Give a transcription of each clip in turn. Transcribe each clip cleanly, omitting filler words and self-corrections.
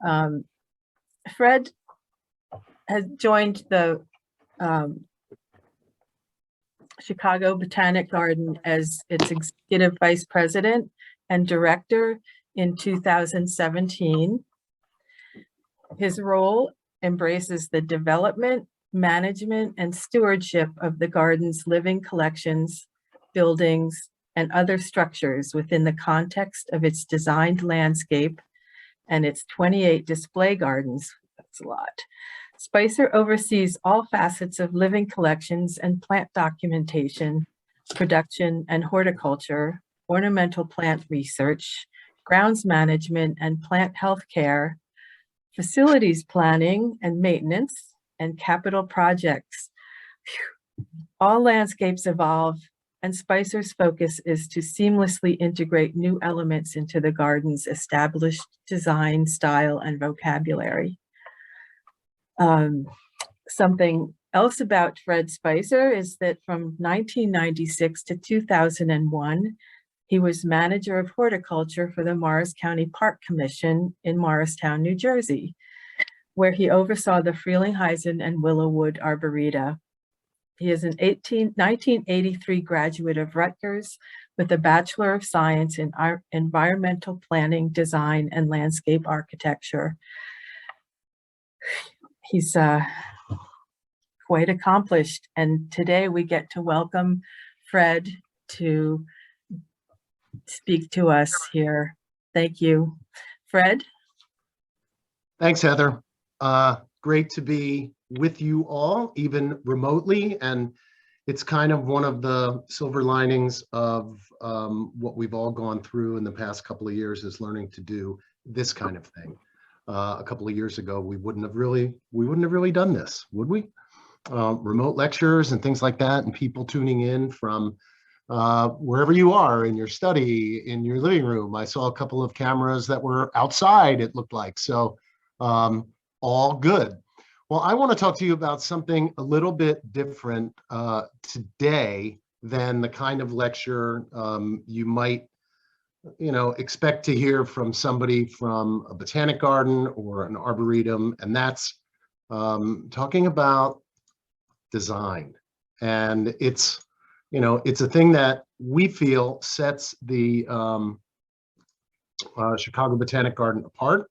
Um, Fred has joined the Chicago Botanic Garden as its executive vice president and director in 2017. His role embraces the development, management, and stewardship of the garden's living collections, buildings, and other structures within the context of its designed landscape and its 28 display gardens. That's a lot. Spicer oversees all facets of living collections and plant documentation, production and horticulture, ornamental plant research, grounds management and plant health care, facilities planning and maintenance, and capital projects. All landscapes evolve, and Spicer's focus is to seamlessly integrate new elements into the garden's established design, style, and vocabulary. Something else about Fred Spicer is that from 1996 to 2001, he was manager of horticulture for the Morris County Park Commission in Morristown, New Jersey, where he oversaw the Frelinghuysen and Willowwood Arboreta. He is an 1983 graduate of Rutgers with a Bachelor of Science in Environmental Planning, Design, and Landscape Architecture. He's quite accomplished, and today we get to welcome Fred to speak to us here. Thank you. Fred? Thanks, Heather. Great to be with you all, even remotely, and it's kind of one of the silver linings of what we've all gone through in the past couple of years is learning to do this kind of thing. A couple of years ago, we wouldn't have really done this, would we? Remote lectures and things like that, and people tuning in from wherever you are in your study, in your living room. I saw a couple of cameras that were outside, it looked like. So all good. Well, I want to talk to you about something a little bit different today than the kind of lecture you might expect to hear from somebody from a botanic garden or an arboretum, and that's talking about design. And it's a thing that we feel sets the Chicago Botanic Garden apart.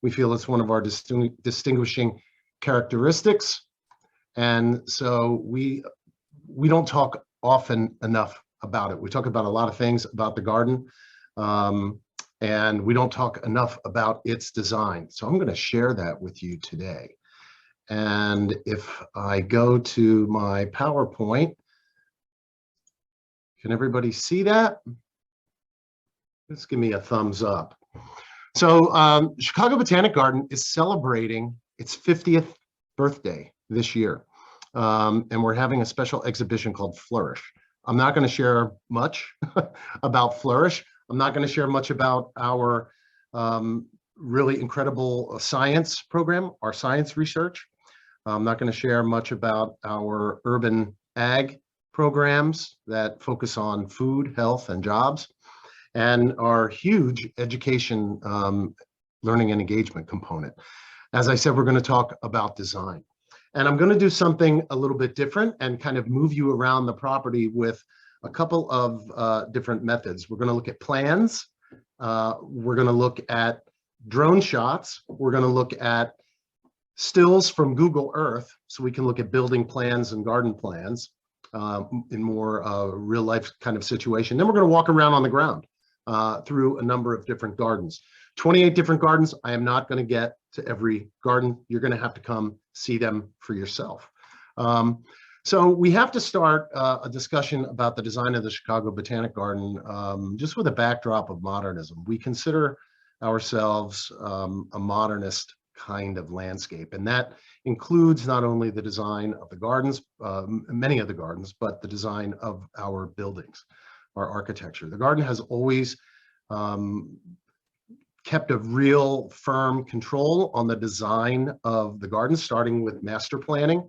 We feel it's one of our distinguishing characteristics, and so we don't talk often enough about it. We talk about a lot of things about the garden, and we don't talk enough about its design. So I'm going to share that with you today. And if I go to my PowerPoint, can everybody see that? Just give me a thumbs up. So Chicago Botanic Garden is celebrating its 50th birthday this year. And we're having a special exhibition called Flourish. I'm not going to share much about Flourish. I'm not going to share much about our really incredible science program, our science research. I'm not going to share much about our urban ag programs that focus on food, health, and jobs, and our huge education, learning and engagement component. As I said, we're going to talk about design. And I'm going to do something a little bit different and kind of move you around the property with a couple of different methods. We're going to look at plans. We're going to look at drone shots. We're going to look at stills from Google Earth, so we can look at building plans and garden plans in more real life kind of situation. Then we're going to walk around on the ground through a number of different gardens. 28 different gardens. I am not going to get to every garden. You're going to have to come see them for yourself. So we have to start a discussion about the design of the Chicago Botanic Garden just with a backdrop of modernism. We consider ourselves a modernist kind of landscape, and that includes not only the design of the gardens, many of the gardens, but the design of our buildings, our architecture. The garden has always kept a real firm control on the design of the garden, starting with master planning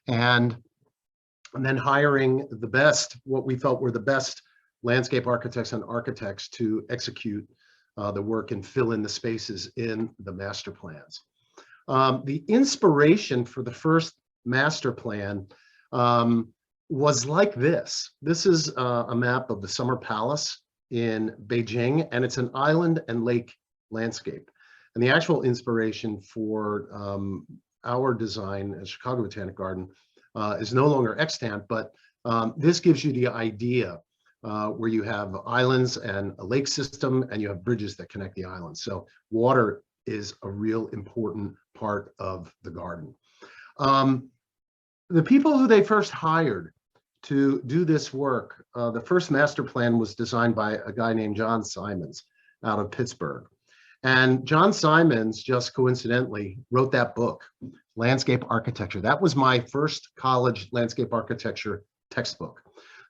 and then hiring the best, what we felt were the best landscape architects and architects to execute the work and fill in the spaces in the master plans. The inspiration for the first master plan was like this. This is a map of the Summer Palace in Beijing, and it's an island and lake landscape. And the actual inspiration for our design at Chicago Botanic Garden is no longer extant, but this gives you the idea where you have islands and a lake system, and you have bridges that connect the islands. So water is a real important part of the garden. The people who they first hired to do this work, the first master plan was designed by a guy named John Simons out of Pittsburgh. And John Simons, just coincidentally, wrote that book, Landscape Architecture. That was my first college landscape architecture textbook.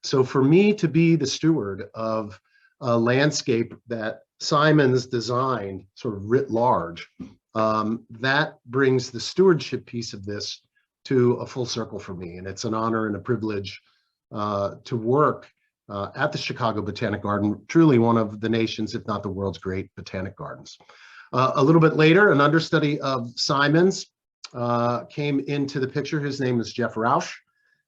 So for me to be the steward of a landscape that Simons designed sort of writ large, that brings the stewardship piece of this to a full circle for me. And it's an honor and a privilege to work at the Chicago Botanic Garden, truly one of the nation's, if not the world's, great botanic gardens. A little bit later, an understudy of Simons came into the picture. His name is Jeff Rausch,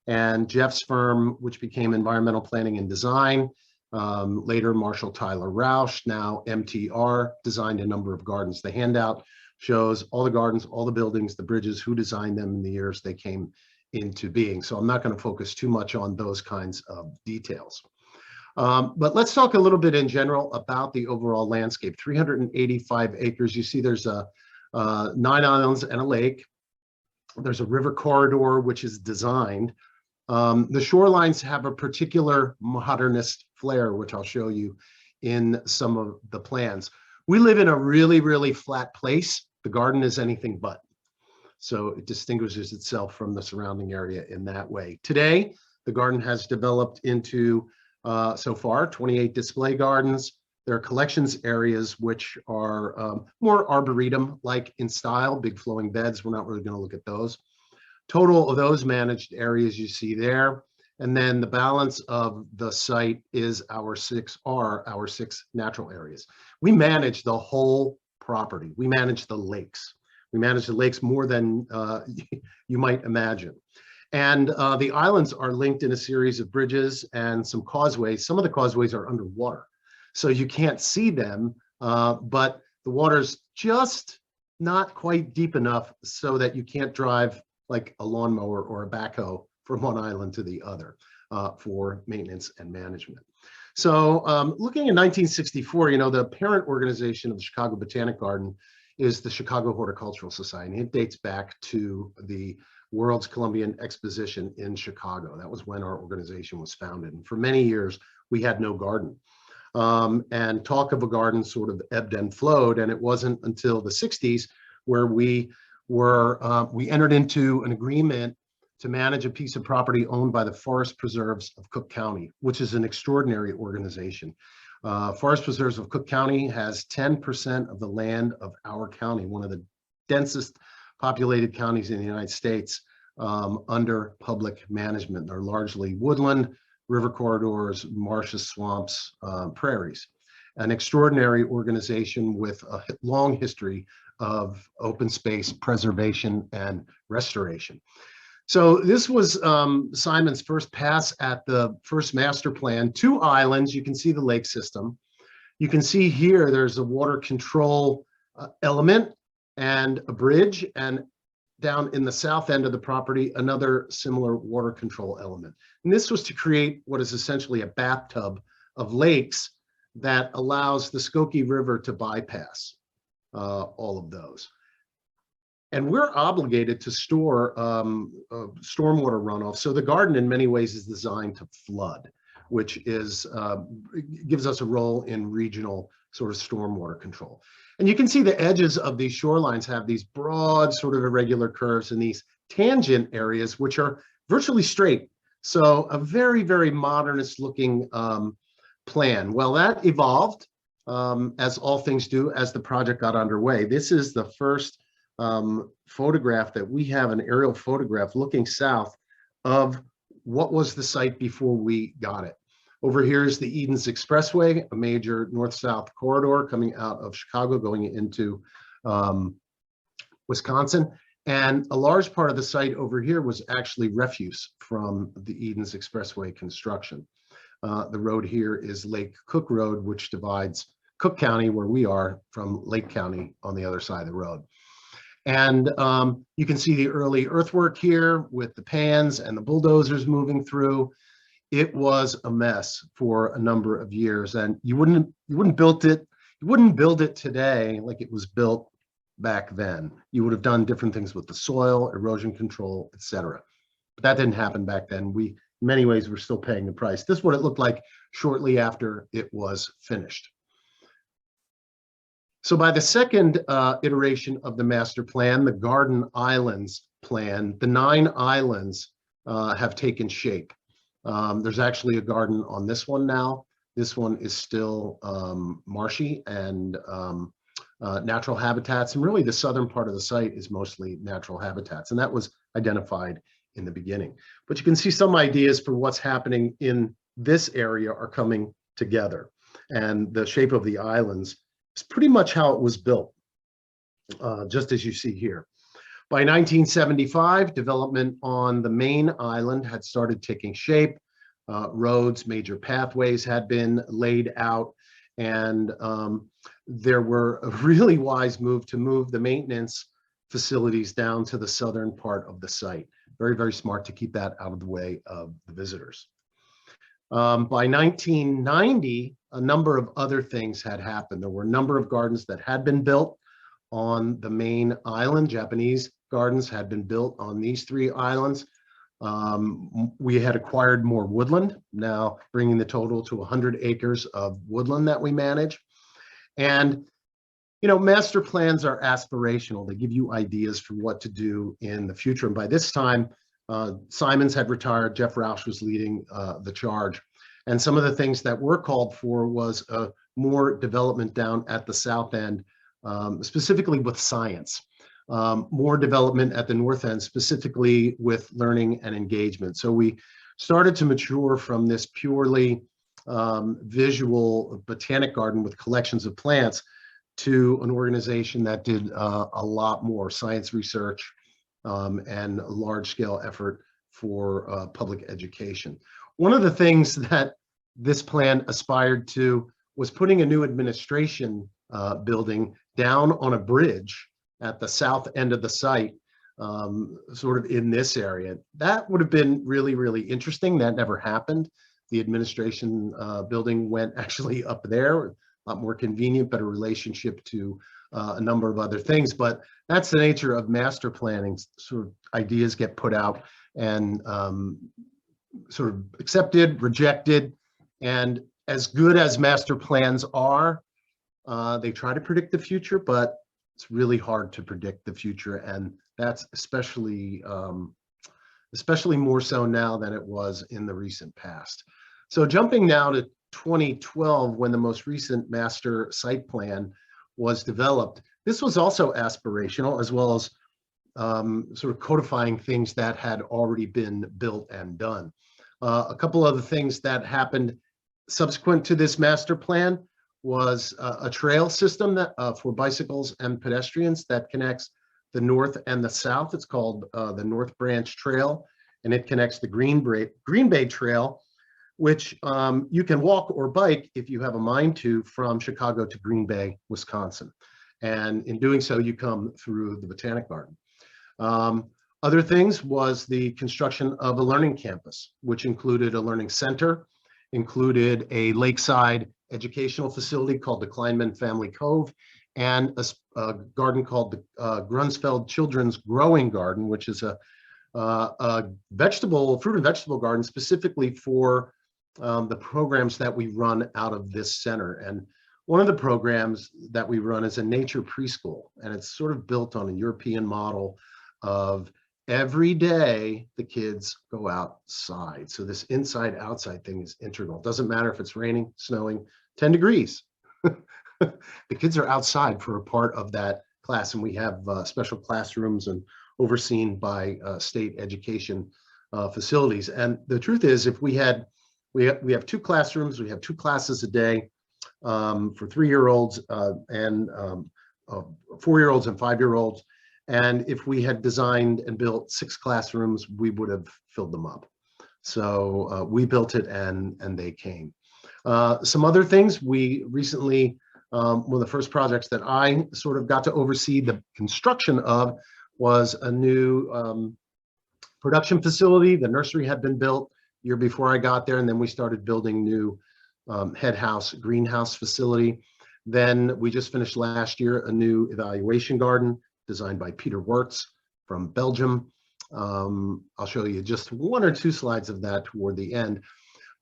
and Jeff's firm, which became Environmental Planning and Design, later Marshall Tyler Rausch, now MTR, designed a number of gardens. The handout shows all the gardens, all the buildings, the bridges, who designed them in the years they came into being. So I'm not going to focus too much on those kinds of details. But let's talk a little bit in general about the overall landscape. 385 acres. You see there's 9 islands and a lake. There's a river corridor, which is designed. The shorelines have a particular modernist flair, which I'll show you in some of the plans. We live in a really, really flat place. The garden is anything but. So it distinguishes itself from the surrounding area in that way. Today, the garden has developed into, so far, 28 display gardens. There are collections areas which are more arboretum-like in style, big flowing beds. We're not really going to look at those. Total of those managed areas you see there. And then the balance of the site is our 6 natural areas. We manage the whole property. We manage the lakes. We manage the lakes more than you might imagine. And the islands are linked in a series of bridges and some causeways. Some of the causeways are underwater, so you can't see them, but the water's just not quite deep enough so that you can't drive like a lawnmower or a backhoe from one island to the other for maintenance and management. So looking at 1964, you know, the parent organization of the Chicago Botanic Garden is the Chicago Horticultural Society. It dates back to the World's Columbian Exposition in Chicago. That was when our organization was founded. And for many years, we had no garden. And talk of a garden sort of ebbed and flowed. And it wasn't until the 60s where we entered into an agreement to manage a piece of property owned by the Forest Preserves of Cook County, which is an extraordinary organization. Forest Preserves of Cook County has 10% of the land of our county, one of the densest populated counties in the United States, under public management. They're largely woodland, river corridors, marshes, swamps, prairies. An extraordinary organization with a long history of open space preservation and restoration. So this was Simon's first pass at the first master plan. 2 islands, you can see the lake system. You can see here there's a water control element and a bridge, and down in the south end of the property, another similar water control element. And this was to create what is essentially a bathtub of lakes that allows the Skokie River to bypass all of those. And we're obligated to store stormwater runoff. So the garden in many ways is designed to flood, which is gives us a role in regional sort of stormwater control. And you can see the edges of these shorelines have these broad sort of irregular curves and these tangent areas, which are virtually straight. So a very, very modernist looking plan. Well, that evolved as all things do as the project got underway. This is the first photograph that we have, an aerial photograph looking south of what was the site before we got it. Over here is the Edens Expressway, a major north-south corridor coming out of Chicago going into Wisconsin. And a large part of the site over here was actually refuse from the Edens Expressway construction. The road here is Lake Cook Road, which divides Cook County, where we are, from Lake County on the other side of the road. And you can see the early earthwork here with the pans and the bulldozers moving through. It was a mess for a number of years, and you wouldn't build it today like it was built back then. You would have done different things with the soil, erosion control, etc. But that didn't happen back then. We, in many ways, were still paying the price. This is what it looked like shortly after it was finished. So by the second iteration of the master plan, the Garden Islands plan, the 9 islands have taken shape. There's actually a garden on this one now. This one is still marshy and natural habitats, and really the southern part of the site is mostly natural habitats, and that was identified in the beginning. But you can see some ideas for what's happening in this area are coming together, and the shape of the islands is pretty much how it was built, just as you see here. By 1975, development on the main island had started taking shape. Roads, major pathways had been laid out, and there were a really wise move to move the maintenance facilities down to the southern part of the site. Very, very smart to keep that out of the way of the visitors. By 1990, a number of other things had happened. There were a number of gardens that had been built on the main island. Japanese gardens had been built on these 3 islands. We had acquired more woodland, now bringing the total to 100 acres of woodland that we manage. And, you know, master plans are aspirational. They give you ideas for what to do in the future. And by this time, Simons had retired. Jeff Rausch was leading the charge. And some of the things that were called for was more development down at the south end, specifically with science. More development at the north end, specifically with learning and engagement. So we started to mature from this purely visual botanic garden with collections of plants to an organization that did a lot more science research and a large-scale effort for public education. One of the things that this plan aspired to was putting a new administration building down on a bridge at the south end of the site, sort of in this area. That would have been really, really interesting. That never happened. The administration building went actually up there, a lot more convenient, better relationship to a number of other things. But that's the nature of master planning. Sort of ideas get put out and sort of accepted, rejected. And as good as master plans are, they try to predict the future, but it's really hard to predict the future, and that's especially more so now than it was in the recent past. So jumping now to 2012, when the most recent master site plan was developed, this was also aspirational, as well as sort of codifying things that had already been built and done. A couple other things that happened subsequent to this master plan was a trail system that for bicycles and pedestrians that connects the north and the south. It's called the North Branch Trail, and it connects the Green Bay Trail, which you can walk or bike if you have a mind to, from Chicago to Green Bay, Wisconsin. And in doing so, you come through the Botanic Garden. Other things was the construction of a learning campus, which included a learning center, included a lakeside educational facility called the Kleinman Family Cove, and a garden called the Grunsfeld Children's Growing Garden, which is a fruit and vegetable garden specifically for the programs that we run out of this center. And one of the programs that we run is a nature preschool, and it's sort of built on a European model of every day the kids go outside. So this inside-outside thing is integral. It doesn't matter if it's raining, snowing, 10 degrees. The kids are outside for a part of that class, and we have special classrooms and overseen by state education facilities. And the truth is, if we had We have 2 classrooms. We have 2 classes a day for 3-year-olds and 4-year-olds and 5-year-olds. And if we had designed and built 6 classrooms, we would have filled them up. So we built it and they came. Some other things, we recently, one of the first projects that I sort of got to oversee the construction of was a new production facility. The nursery had been built year before I got there, and then we started building new head house, greenhouse facility. Then we just finished last year a new evaluation garden designed by Peter Wirtz from Belgium. I'll show you just 1 or 2 slides of that toward the end.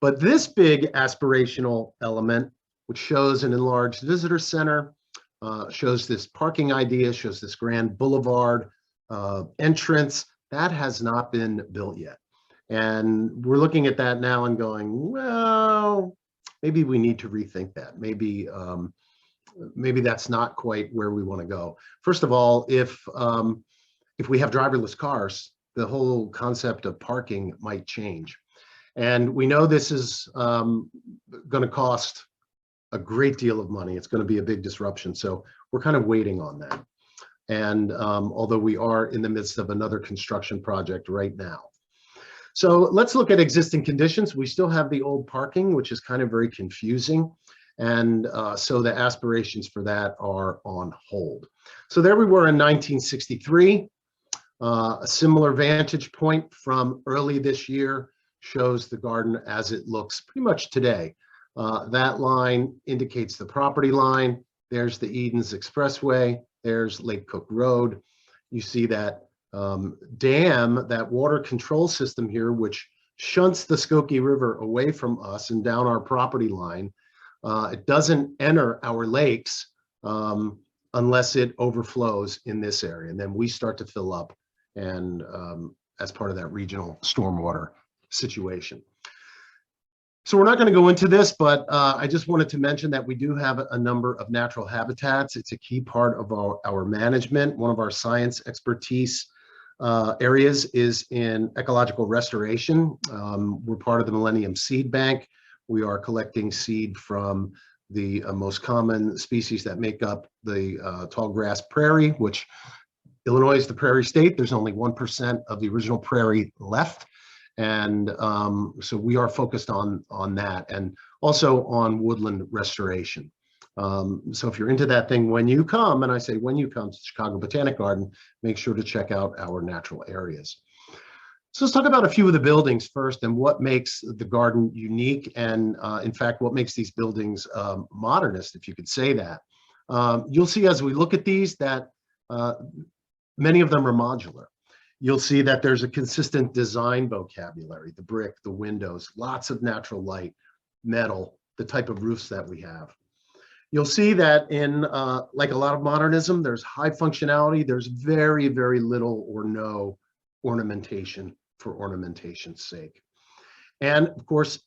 But this big aspirational element, which shows an enlarged visitor center, shows this parking idea, shows this grand boulevard entrance, that has not been built yet. And we're looking at that now and going, well, maybe we need to rethink that. Maybe that's not quite where we want to go. First of all, if we have driverless cars, the whole concept of parking might change. And we know this is going to cost a great deal of money. It's going to be a big disruption. So we're kind of waiting on that. And although we are in the midst of another construction project right now. So let's look at existing conditions. We still have the old parking, which is kind of very confusing. And so the aspirations for that are on hold. So there we were in 1963. A similar vantage point from early this year shows the garden as it looks pretty much today. That line indicates the property line. There's the Edens Expressway. There's Lake Cook Road. You see that dam, that water control system here, which shunts the Skokie River away from us and down our property line. It doesn't enter our lakes unless it overflows in this area. And then we start to fill up and as part of that regional stormwater situation. So we're not going to go into this, but I just wanted to mention that we do have a number of natural habitats. It's a key part of our management. One of our science expertise areas is in ecological restoration. We're part of the Millennium Seed Bank. We are collecting seed from the most common species that make up the tall grass prairie, which Illinois is the prairie state. There's only 1% of the original prairie left. And so we are focused on that and also on woodland restoration. So if you're into that thing, when you come, and I say when you come to Chicago Botanic Garden, make sure to check out our natural areas. So let's talk about a few of the buildings first and what makes the garden unique and in fact, what makes these buildings modernist, if you could say that. You'll see as we look at these that many of them are modular. You'll see that there's a consistent design vocabulary, the brick, the windows, lots of natural light, metal, the type of roofs that we have. You'll see that in, like a lot of modernism, there's high functionality. There's very, very little or no ornamentation for ornamentation's sake. And of course,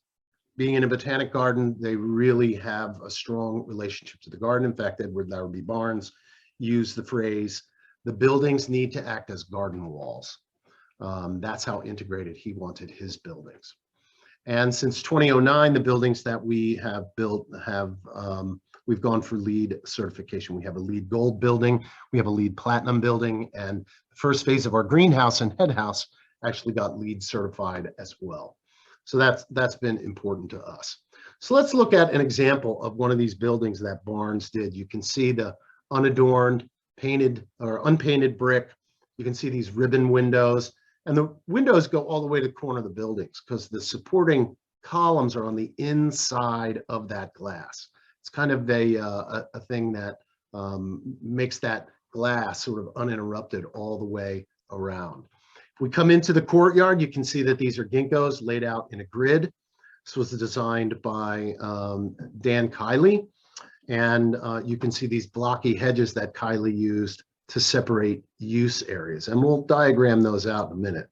being in a botanic garden, they really have a strong relationship to the garden. In fact, Edward Larrabee Barnes used the phrase, the buildings need to act as garden walls. That's how integrated he wanted his buildings. And since 2009, the buildings that we have built have, we've gone for LEED certification. We have a LEED Gold building, we have a LEED Platinum building, and the first phase of our greenhouse and head house actually got LEED certified as well. So that's been important to us. So let's look at an example of one of these buildings that Barnes did. You can see the unadorned, painted or unpainted brick. You can see these ribbon windows, and the windows go all the way to the corner of the buildings because the supporting columns are on the inside of that glass. It's kind of a thing that makes that glass sort of uninterrupted all the way around. If we come into the courtyard, you can see that these are ginkgos laid out in a grid. This was designed by Dan Kiley. And you can see these blocky hedges that Kiley used to separate use areas. And we'll diagram those out in a minute.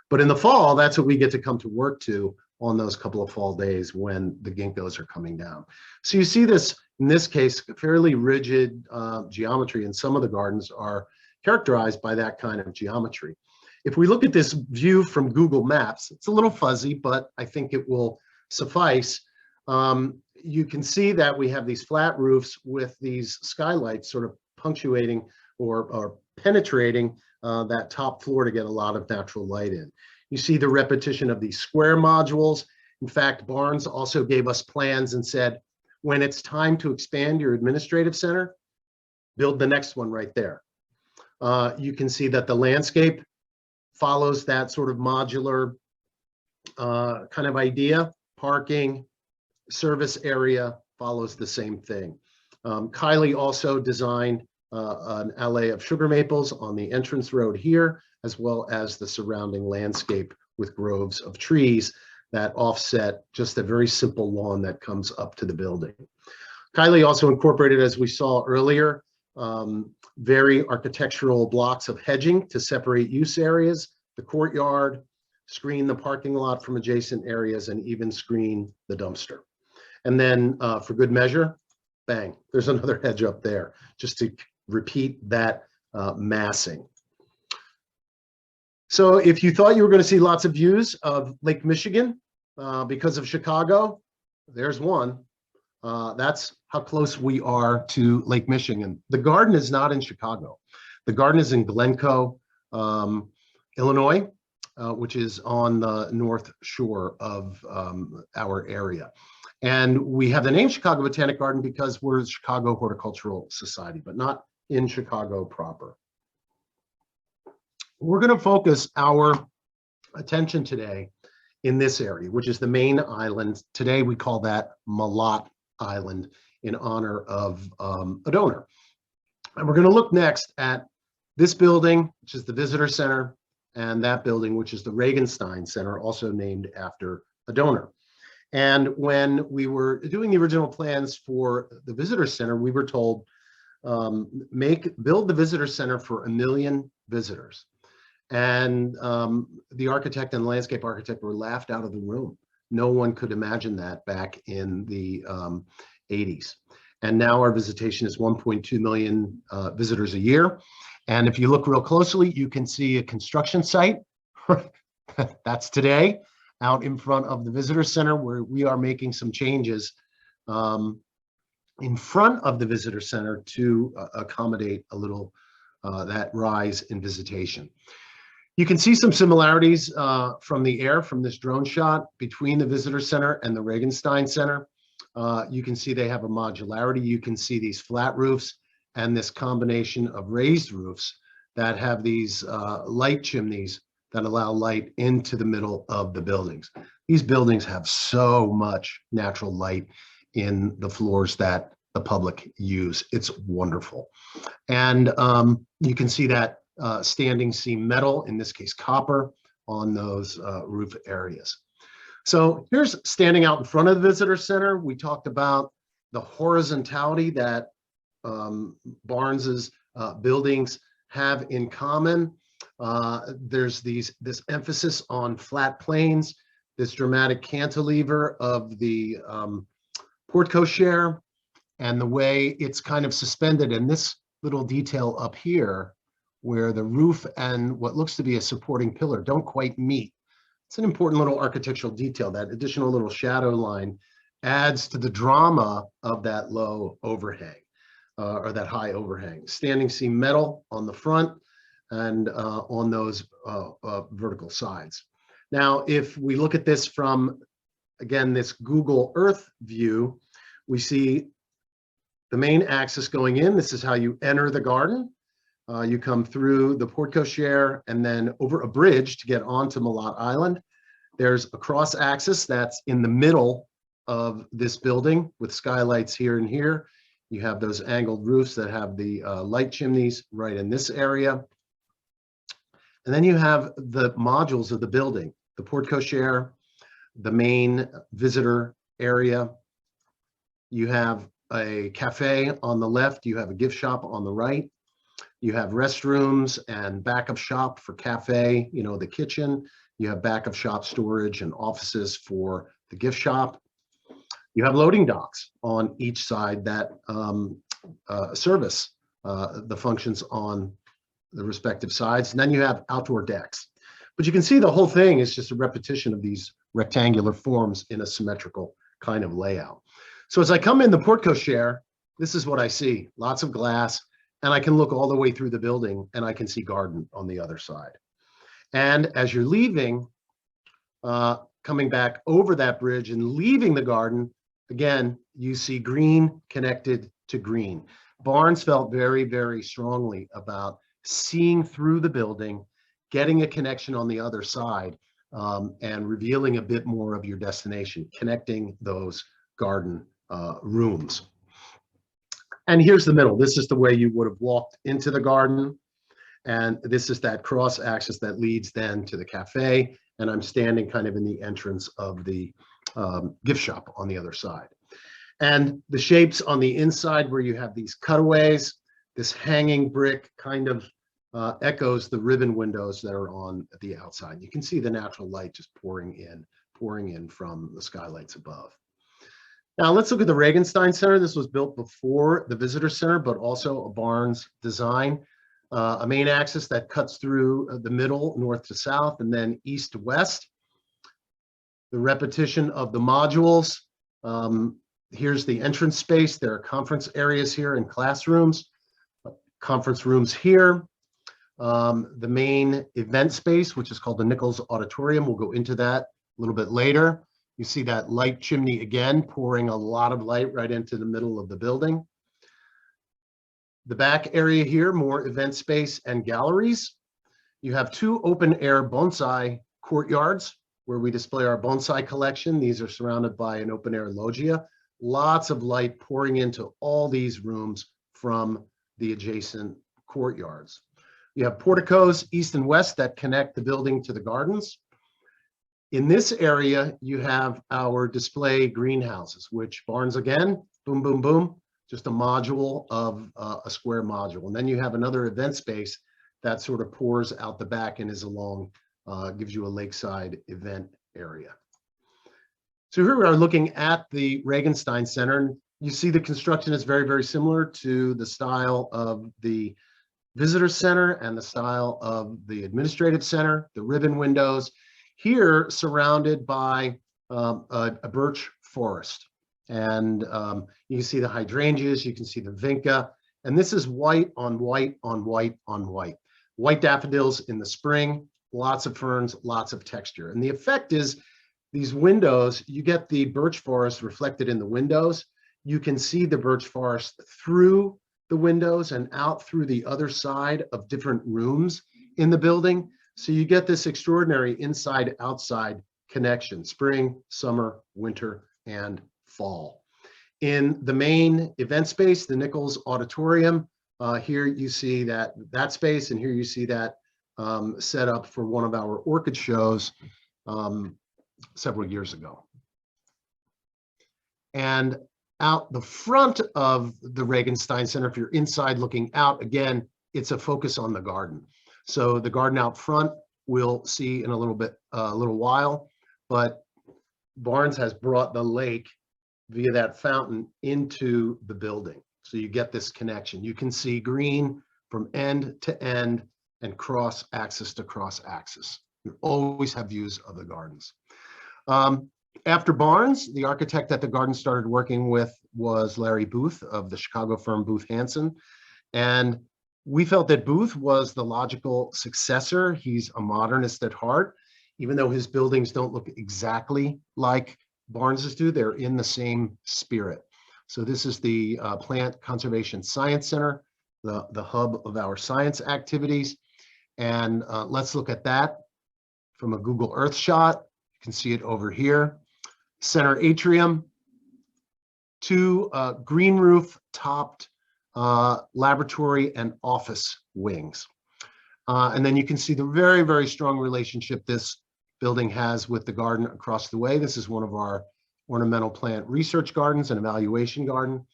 But in the fall, that's what we get to come to work to on those couple of fall days when the ginkgos are coming down. So you see this, in this case, fairly rigid geometry, and some of the gardens are characterized by that kind of geometry. If we look at this view from Google Maps, it's a little fuzzy, but I think it will suffice, you can see that we have these flat roofs with these skylights sort of punctuating or penetrating that top floor to get a lot of natural light in. You see the repetition of these square modules. In fact, Barnes also gave us plans and said, when it's time to expand your administrative center, build the next one right there. You can see that the landscape follows that sort of modular kind of idea. Parking, service area follows the same thing. Kylie also designed an alley of sugar maples on the entrance road here, as well as the surrounding landscape with groves of trees that offset just a very simple lawn that comes up to the building. Kylie also incorporated, as we saw earlier, very architectural blocks of hedging to separate use areas, the courtyard, screen the parking lot from adjacent areas, and even screen the dumpster. And then for good measure, bang, there's another hedge up there, just to repeat that massing. So if you thought you were going to see lots of views of Lake Michigan because of Chicago, there's one. That's how close we are to Lake Michigan. The garden is not in Chicago. The garden is in Glencoe, Illinois, which is on the north shore of our area. And we have the name Chicago Botanic Garden because we're the Chicago Horticultural Society, but not in Chicago proper. We're going to focus our attention today in this area, which is the main island. Today we call that Malott Island in honor of a donor. And we're going to look next at this building, which is the visitor center, and that building, which is the Regenstein Center, also named after a donor. And when we were doing the original plans for the visitor center, we were told, build the visitor center for 1 million visitors. And the architect and landscape architect were laughed out of the room. No one could imagine that back in the 80s. And now our visitation is 1.2 million visitors a year. And if you look real closely, you can see a construction site. That's today, out in front of the visitor center, where we are making some changes in front of the visitor center to accommodate a little that rise in visitation. You can see some similarities from the air from this drone shot between the visitor center and the Regenstein Center. You can see they have a modularity. You can see these flat roofs and this combination of raised roofs that have these light chimneys that allow light into the middle of the buildings. These buildings have so much natural light in the floors that the public use. It's wonderful. And you can see that standing seam metal, in this case copper, on those roof areas. So here's standing out in front of the visitor center. We talked about the horizontality that Barnes's buildings have in common. There's this emphasis on flat planes, this dramatic cantilever of the porte cochere, and the way it's kind of suspended, and this little detail up here where the roof and what looks to be a supporting pillar don't quite meet. It's an important little architectural detail. That additional little shadow line adds to the drama of that low overhang, or that high overhang. Standing seam metal on the front and on those vertical sides. Now, if we look at this from, again, this Google Earth view, we see the main axis going in. This is how you enter the garden. You come through the porte cochere and then over a bridge to get onto Malott Island. There's a cross axis that's in the middle of this building with skylights here and here. You have those angled roofs that have the light chimneys right in this area. And then you have the modules of the building, the porte cochere, the main visitor area. You have a cafe on the left. You have a gift shop on the right. You have restrooms and backup shop for cafe, you know, the kitchen. You have backup shop storage and offices for the gift shop. You have loading docks on each side that service the functions on the respective sides. And then you have outdoor decks. But you can see the whole thing is just a repetition of these rectangular forms in a symmetrical kind of layout. So as I come in the porte cochere, this is what I see, lots of glass, and I can look all the way through the building and I can see garden on the other side. And as you're leaving, coming back over that bridge and leaving the garden, again, you see green connected to green. Barnes felt very, very strongly about seeing through the building, getting a connection on the other side, and revealing a bit more of your destination, connecting those garden rooms. And here's the middle. This is the way you would have walked into the garden. And this is that cross axis that leads then to the cafe. And I'm standing kind of in the entrance of the gift shop on the other side. And the shapes on the inside where you have these cutaways, this hanging brick kind of echoes the ribbon windows that are on the outside. You can see the natural light just pouring in from the skylights above. Now let's look at the Regenstein Center. This was built before the Visitor Center, but also a Barnes design. A main axis that cuts through the middle, north to south, and then east to west. The repetition of the modules. Here's the entrance space. There are conference areas here and classrooms. Conference rooms here. The main event space, which is called the Nichols Auditorium. We'll go into that a little bit later. You see that light chimney again, pouring a lot of light right into the middle of the building. The back area here, more event space and galleries. You have two open air bonsai courtyards where we display our bonsai collection. These are surrounded by an open air loggia. Lots of light pouring into all these rooms from the adjacent courtyards. You have porticos east and west that connect the building to the gardens. In this area, you have our display greenhouses, which Barnes again, boom, boom, boom, just a module of a square module. And then you have another event space that sort of pours out the back and is along, gives you a lakeside event area. So here we are looking at the Regenstein Center. And you see the construction is very, very similar to the style of the Visitor Center and the style of the Administrative Center, the ribbon windows. Here surrounded by a birch forest. And you can see the hydrangeas, you can see the vinca, and this is white on white on white on white. White daffodils in the spring, lots of ferns, lots of texture. And the effect is these windows, you get the birch forest reflected in the windows. You can see the birch forest through the windows and out through the other side of different rooms in the building. So you get this extraordinary inside-outside connection, spring, summer, winter, and fall. In the main event space, the Nichols Auditorium, here you see that space, and here you see that set up for one of our orchid shows several years ago. And out the front of the Regenstein Center, if you're inside looking out, again, it's a focus on the garden. So the garden out front we'll see in a little while, but Barnes has brought the lake via that fountain into the building. So you get this connection. You can see green from end to end and cross axis to cross axis. You always have views of the gardens. After Barnes, the architect that the garden started working with was Larry Booth of the Chicago firm Booth Hansen. And we felt that Booth was the logical successor. He's a modernist at heart, even though his buildings don't look exactly like Barnes's do, they're in the same spirit. So this is the Plant Conservation Science Center, the hub of our science activities. And let's look at that from a Google Earth shot. You can see it over here. Center atrium, two green roof topped laboratory and office wings. And then you can see the very, very strong relationship this building has with the garden across the way. This is one of our ornamental plant research gardens and evaluation garden,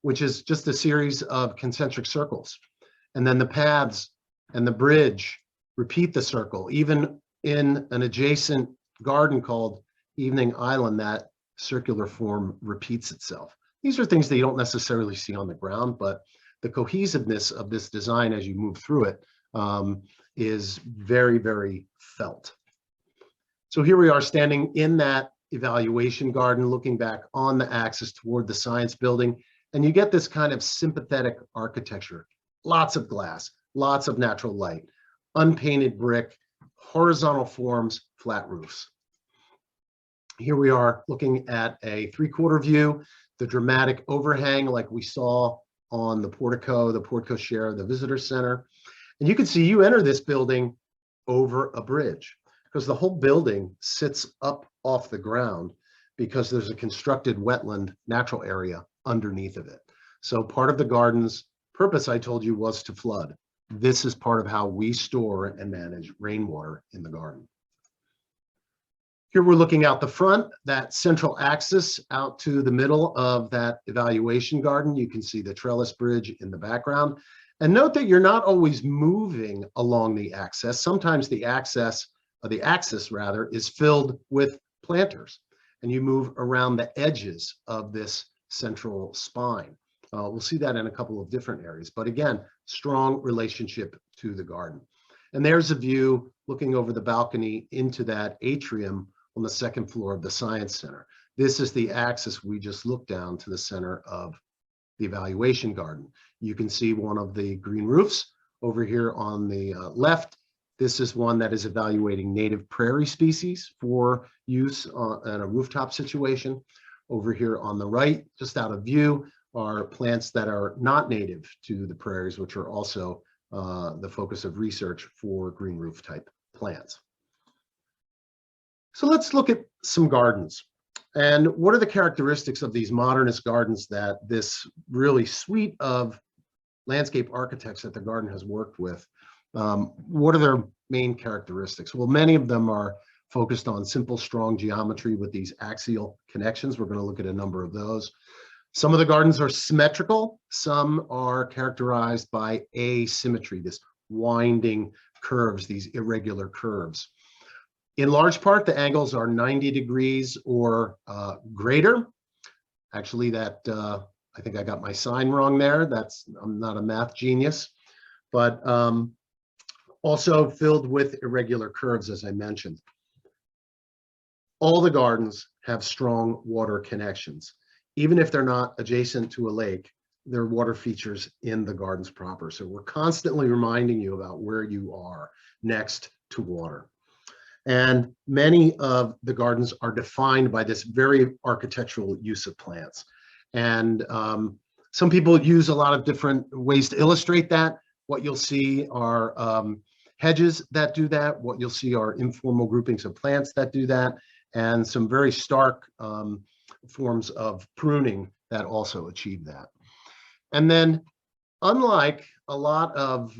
which is just a series of concentric circles. And then the paths and the bridge repeat the circle. Even in an adjacent garden called Evening Island, that circular form repeats itself. These are things that you don't necessarily see on the ground, but the cohesiveness of this design as you move through it is very, very felt. So here we are standing in that evaluation garden, looking back on the axis toward the science building, and you get this kind of sympathetic architecture. Lots of glass, lots of natural light, unpainted brick, horizontal forms, flat roofs. Here we are looking at a three-quarter view, the dramatic overhang like we saw on the portico share, the visitor center. And you can see you enter this building over a bridge because the whole building sits up off the ground because there's a constructed wetland natural area underneath of it. So part of the garden's purpose, I told you, was to flood. This is part of how we store and manage rainwater in the garden. Here we're looking out the front, that central axis out to the middle of that evaluation garden. You can see the trellis bridge in the background. And note that you're not always moving along the axis. Sometimes the axis rather, is filled with planters, and you move around the edges of this central spine. We'll see that in a couple of different areas, but again, strong relationship to the garden. And there's a view looking over the balcony into that atrium on the second floor of the Science Center. This is the axis we just looked down to the center of the evaluation garden. You can see one of the green roofs over here on the left. This is one that is evaluating native prairie species for use in a rooftop situation. Over here on the right, just out of view, are plants that are not native to the prairies, which are also the focus of research for green roof type plants. So let's look at some gardens. And what are the characteristics of these modernist gardens that this really suite of landscape architects that the garden has worked with, what are their main characteristics? Well, many of them are focused on simple, strong geometry with these axial connections. We're going to look at a number of those. Some of the gardens are symmetrical. Some are characterized by asymmetry, this winding curves, these irregular curves. In large part, the angles are 90 degrees or greater. Actually, that I think I got my sign wrong there. I'm not a math genius, but also filled with irregular curves, as I mentioned. All the gardens have strong water connections. Even if they're not adjacent to a lake, there are water features in the gardens proper. So we're constantly reminding you about where you are next to water. And many of the gardens are defined by this very architectural use of plants. And some people use a lot of different ways to illustrate that. What you'll see are hedges that do that. What you'll see are informal groupings of plants that do that, and some very stark forms of pruning that also achieve that. And then, unlike a lot of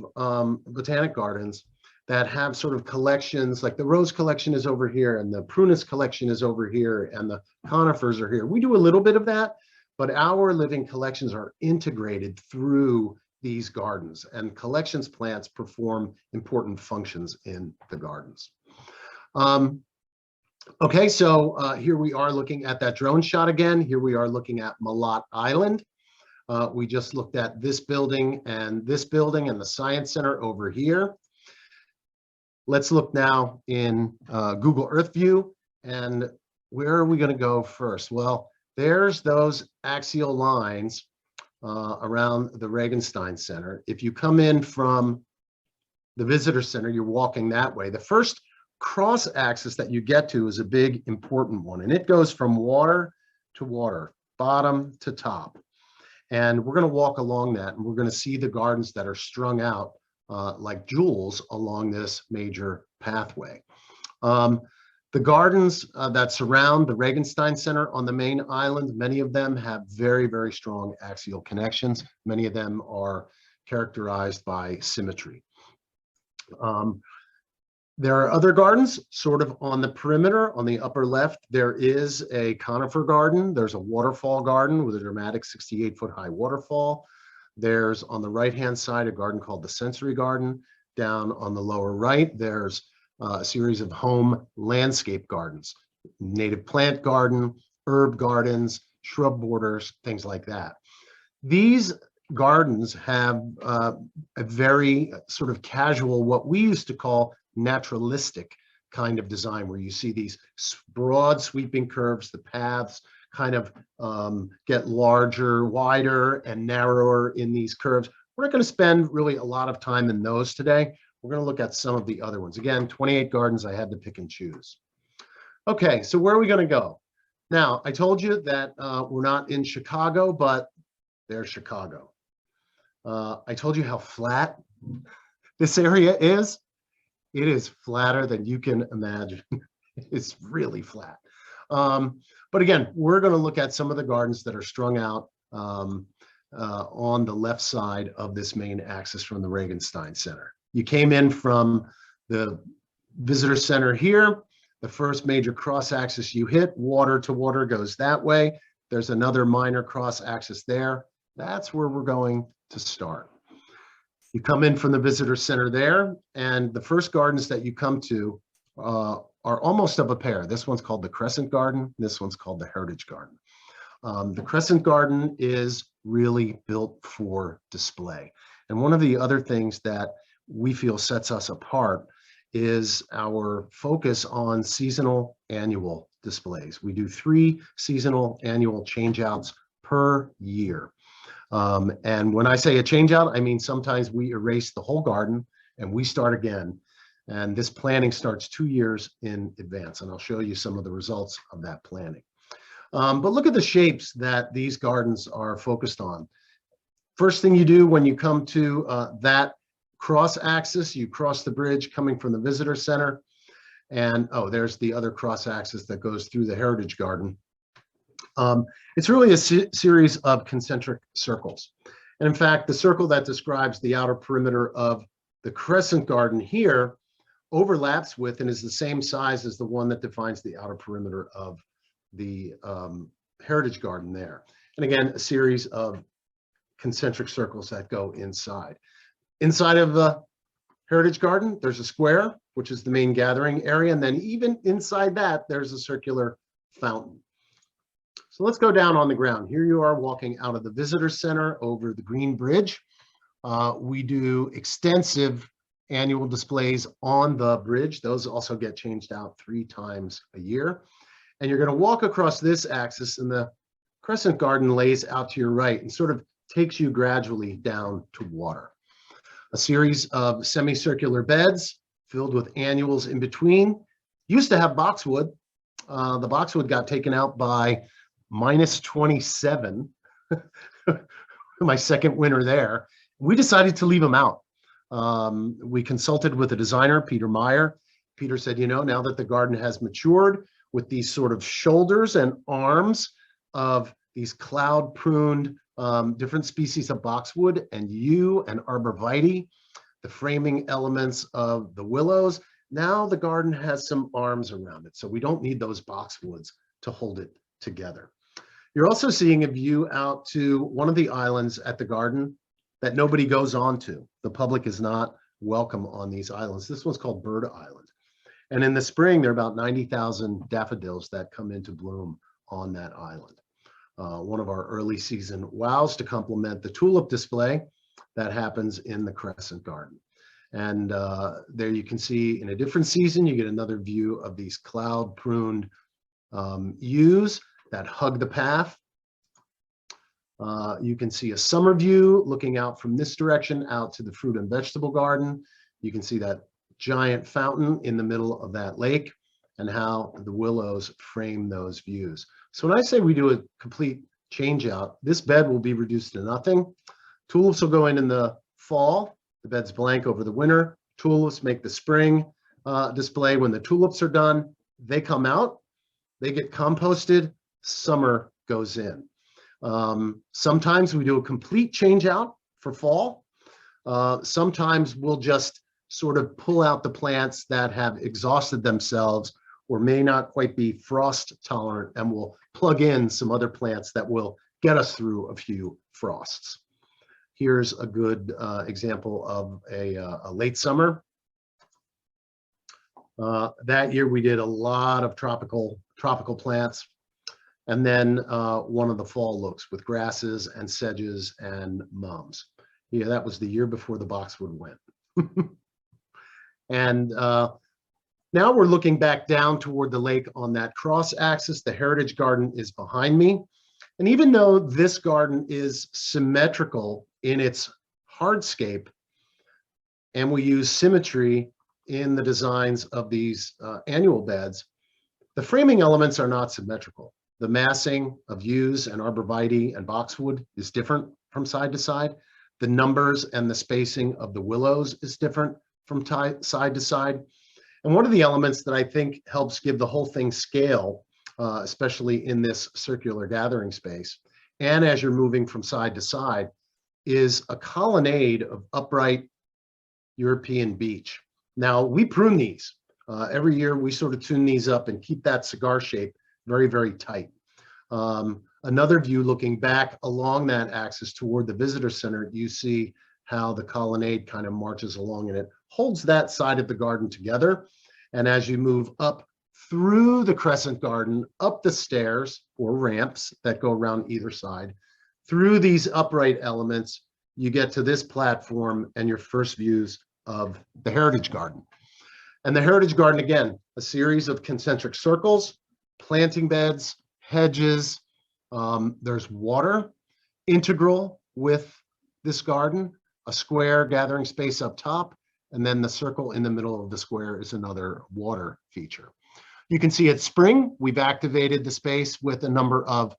botanic gardens that have sort of collections, like the rose collection is over here, and the prunus collection is over here, and the conifers are here. We do a little bit of that, but our living collections are integrated through these gardens, and collections plants perform important functions in the gardens. Okay, so here we are looking at that drone shot again. Here we are looking at Malott Island. We just looked at this building and the Science Center over here. Let's look now in Google Earth View, and where are we going to go first? Well, there's those axial lines around the Regenstein Center. If you come in from the Visitor Center, you're walking that way. The first cross axis that you get to is a big important one, and it goes from water to water, bottom to top. And we're going to walk along that, and we're going to see the gardens that are strung out like jewels along this major pathway. The gardens that surround the Regenstein Center on the main island, many of them have very, very strong axial connections. Many of them are characterized by symmetry. There are other gardens sort of on the perimeter. On the upper left, there is a conifer garden. There's a waterfall garden with a dramatic 68-foot high waterfall. There's on the right-hand side a garden called the Sensory Garden. Down on the lower right, there's a series of home landscape gardens, native plant garden, herb gardens, shrub borders, things like that. These gardens have a very sort of casual, what we used to call naturalistic kind of design, where you see these broad sweeping curves, the paths kind of get larger, wider, and narrower in these curves. We're not going to spend really a lot of time in those today. We're going to look at some of the other ones. Again, 28 gardens, I had to pick and choose. Okay, so where are we going to go? Now, I told you that we're not in Chicago, but there's Chicago. I told you how flat this area is. It is flatter than you can imagine. It's really flat. But again, we're going to look at some of the gardens that are strung out on the left side of this main axis from the Regenstein Center. You came in from the visitor center here. The first major cross axis you hit, water to water, goes that way. There's another minor cross axis there. That's where we're going to start. You come in from the visitor center there, and the first gardens that you come to are almost of a pair. This one's called the Crescent Garden. This one's called the Heritage Garden. The Crescent Garden is really built for display. And one of the other things that we feel sets us apart is our focus on seasonal annual displays. We do 3 seasonal annual changeouts per year. And when I say a changeout, I mean sometimes we erase the whole garden and we start again. And this planning starts 2 years in advance. And I'll show you some of the results of that planning. But look at the shapes that these gardens are focused on. First thing you do when you come to that cross axis, you cross the bridge coming from the visitor center. And oh, there's the other cross axis that goes through the Heritage Garden. It's really a series of concentric circles. And in fact, the circle that describes the outer perimeter of the Crescent Garden here overlaps with and is the same size as the one that defines the outer perimeter of the Heritage Garden there. And again, a series of concentric circles that go inside. Inside of the Heritage Garden, there's a square, which is the main gathering area. And then even inside that, there's a circular fountain. So let's go down on the ground. Here you are walking out of the visitor center over the Green Bridge. We do extensive annual displays on the bridge. Those also get changed out 3 times a year. And you're going to walk across this axis, and the Crescent Garden lays out to your right and sort of takes you gradually down to water. A series of semicircular beds filled with annuals in between. Used to have boxwood. The boxwood got taken out by -27, my second winter there. We decided to leave them out. We consulted with a designer, Peter Meyer. Peter said, you know, now that the garden has matured with these sort of shoulders and arms of these cloud pruned different species of boxwood and yew and arborvitae, the framing elements of the willows, now the garden has some arms around it. So we don't need those boxwoods to hold it together. You're also seeing a view out to one of the islands at the garden that nobody goes on to. The public is not welcome on these islands. This one's called Bird Island. And in the spring, there are about 90,000 daffodils that come into bloom on that island. One of our early season wows to complement the tulip display that happens in the Crescent Garden. And there you can see in a different season, you get another view of these cloud pruned yews that hug the path. You can see a summer view looking out from this direction out to the fruit and vegetable garden. You can see that giant fountain in the middle of that lake and how the willows frame those views. So when I say we do a complete change out, this bed will be reduced to nothing. Tulips will go in the fall. The bed's blank over the winter. Tulips make the spring display. When the tulips are done, they come out, they get composted, summer goes in. Sometimes we do a complete change out for fall. Sometimes we'll just sort of pull out the plants that have exhausted themselves or may not quite be frost tolerant, and we'll plug in some other plants that will get us through a few frosts. Here's a good example of a late summer. That year we did a lot of tropical plants. and then one of the fall looks with grasses and sedges and mums. Yeah, that was the year before the boxwood went. And now we're looking back down toward the lake on that cross axis. The Heritage Garden is behind me. And even though this garden is symmetrical in its hardscape, and we use symmetry in the designs of these annual beds, the framing elements are not symmetrical. The massing of yews and arborvitae and boxwood is different from side to side. The numbers and the spacing of the willows is different from side to side. And one of the elements that I think helps give the whole thing scale, especially in this circular gathering space, and as you're moving from side to side, is a colonnade of upright European beech. Now, we prune these. Every year, we sort of tune these up and keep that cigar shape very, very tight. Another view looking back along that axis toward the visitor center, you see how the colonnade kind of marches along, and it holds that side of the garden together. And as you move up through the crescent garden, up the stairs or ramps that go around either side, through these upright elements, you get to this platform and your first views of the Heritage Garden. And the Heritage Garden, again, a series of concentric circles, planting beds, hedges. There's water integral with this garden, a square gathering space up top, and then the circle in the middle of the square is another water feature. You can see at spring, we've activated the space with a number of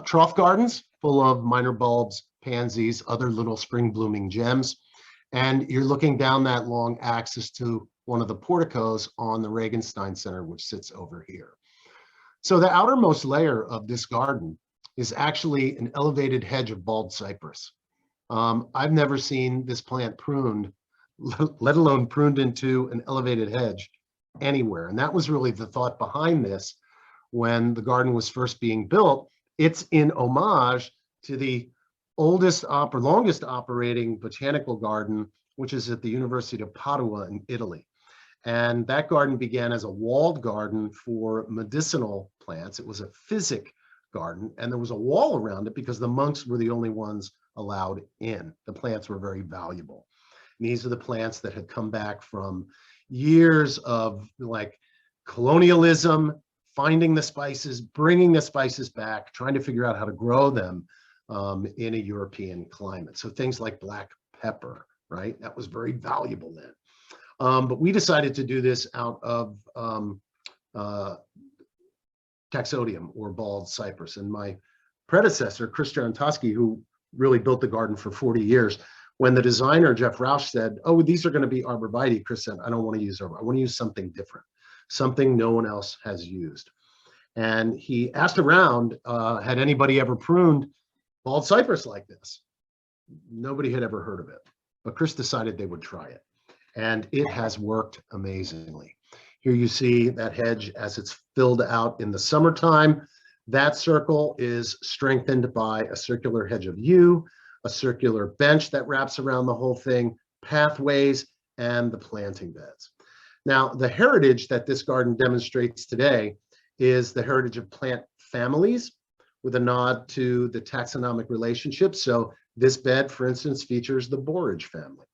trough gardens full of minor bulbs, pansies, other little spring blooming gems. And you're looking down that long axis to one of the porticos on the Regenstein Center, which sits over here. So the outermost layer of this garden is actually an elevated hedge of bald cypress. I've never seen this plant pruned, let alone pruned into an elevated hedge anywhere. And that was really the thought behind this when the garden was first being built. It's in homage to the oldest or longest operating botanical garden, which is at the University of Padua in Italy. And that garden began as a walled garden for medicinal plants. It was a physic garden, and there was a wall around it because the monks were the only ones allowed in. The plants were very valuable. And these are the plants that had come back from years of like colonialism, finding the spices, bringing the spices back, trying to figure out how to grow them in a European climate. So things like black pepper, right? That was very valuable then. But we decided to do this out of taxodium or bald cypress. And my predecessor, Chris Jarontowski, who really built the garden for 40 years, when the designer, Jeff Rausch, said, oh, these are going to be arborvitae, Chris said, I don't want to use arbor. I want to use something different, something no one else has used. And he asked around, had anybody ever pruned bald cypress like this? Nobody had ever heard of it, but Chris decided they would try it. And it has worked amazingly. Here you see that hedge as it's filled out in the summertime. That circle is strengthened by a circular hedge of yew, a circular bench that wraps around the whole thing, pathways, and the planting beds. Now, the heritage that this garden demonstrates today is the heritage of plant families with a nod to the taxonomic relationship. So this bed, for instance, features the borage family.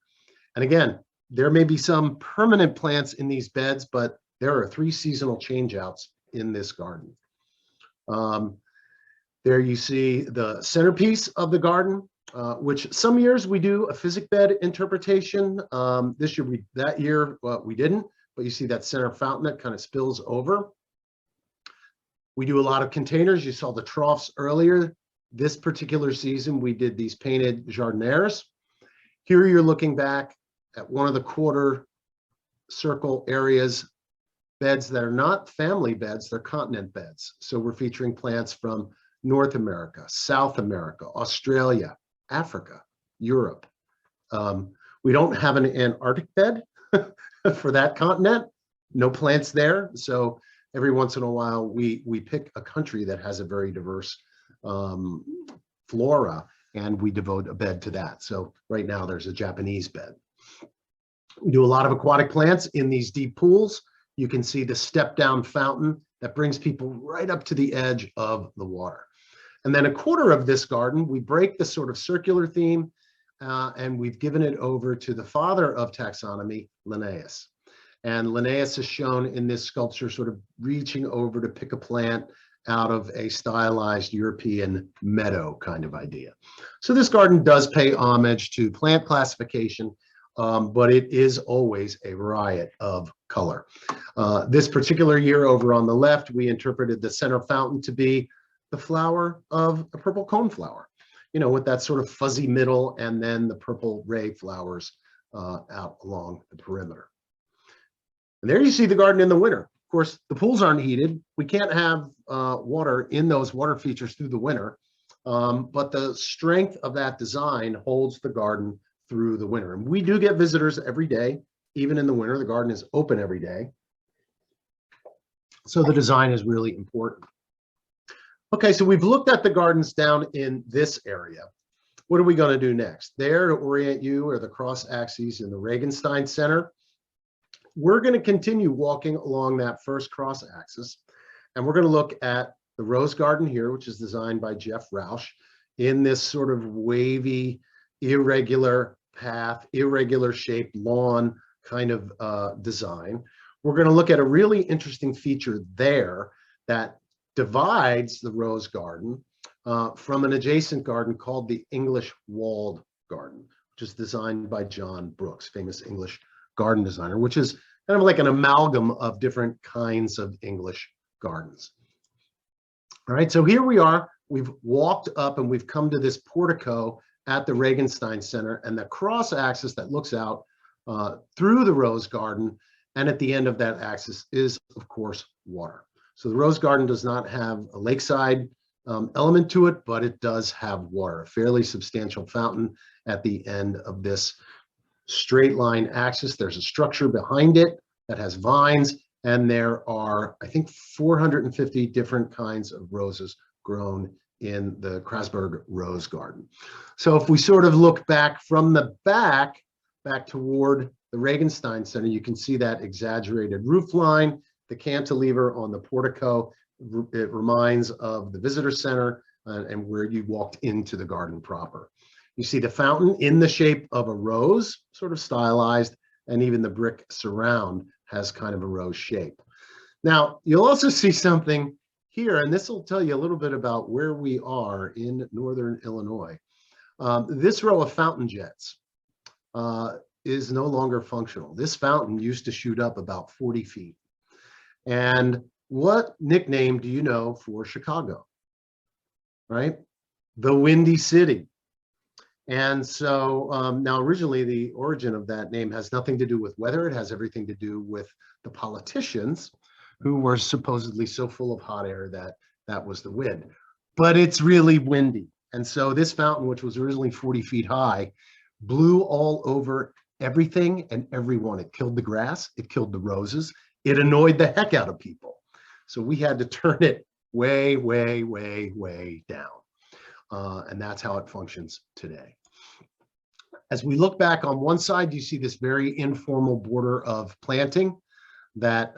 And again, there may be some permanent plants in these beds, but there are 3 seasonal changeouts in this garden. There you see the centerpiece of the garden, which some years we do a physic bed interpretation. This year, that year we didn't, but you see that center fountain that kind of spills over. We do a lot of containers. You saw the troughs earlier. This particular season, we did these painted jardinières. Here you're looking back at one of the quarter circle areas, beds that are not family beds, they're continent beds. So we're featuring plants from North America, South America, Australia, Africa, Europe. We don't have an Antarctic bed for that continent, no plants there. So every once in a while, we pick a country that has a very diverse flora, and we devote a bed to that. So right now there's a Japanese bed. We do a lot of aquatic plants in these deep pools. You can see the step down fountain that brings people right up to the edge of the water. And then a quarter of this garden, we break the sort of circular theme, and we've given it over to the father of taxonomy, Linnaeus. And Linnaeus is shown in this sculpture sort of reaching over to pick a plant out of a stylized European meadow kind of idea. So this garden does pay homage to plant classification, but it is always a riot of color. This particular year over on the left, we interpreted the center fountain to be the flower of a purple coneflower, you know, with that sort of fuzzy middle and then the purple ray flowers out along the perimeter. And there you see the garden in the winter. Of course, the pools aren't heated. We can't have water in those water features through the winter, but the strength of that design holds the garden through the winter. And we do get visitors every day, even in the winter. The garden is open every day. So the design is really important. Okay, so we've looked at the gardens down in this area. What are we going to do next? There, to orient you, are the cross axes in the Regenstein Center. We're going to continue walking along that first cross axis, and we're going to look at the Rose Garden here, which is designed by Jeff Rausch, in this sort of wavy, irregular path, irregular shaped lawn kind of design. We're going to look at a really interesting feature there that divides the Rose Garden from an adjacent garden called the English Walled Garden, which is designed by John Brooks, famous English garden designer, which is kind of like an amalgam of different kinds of English gardens. All right, so here we are. We've walked up and we've come to this portico at the Regenstein Center, and the cross axis that looks out through the Rose Garden, and at the end of that axis is, of course, water. So the Rose Garden does not have a lakeside element to it, but it does have water, a fairly substantial fountain at the end of this straight line axis. There's a structure behind it that has vines, and there are, I think, 450 different kinds of roses grown in the Krasberg Rose Garden. So if we sort of look back from the back toward the Regenstein Center, you can see that exaggerated roof line, the cantilever on the portico. It reminds of the visitor center and where you walked into the garden proper. You see the fountain in the shape of a rose, sort of stylized, and even the brick surround has kind of a rose shape. Now, you'll also see something here, and this will tell you a little bit about where we are in northern Illinois. This row of fountain jets is no longer functional. This fountain used to shoot up about 40 feet. And what nickname do you know for Chicago? Right? The Windy City. And so now originally the origin of that name has nothing to do with weather. It has everything to do with the politicians who were supposedly so full of hot air that that was the wind. But it's really windy. And so this fountain, which was originally 40 feet high, blew all over everything and everyone. It killed the grass. It killed the roses. It annoyed the heck out of people. So we had to turn it way, way, way, way down. And that's how it functions today. As we look back on one side, you see this very informal border of planting that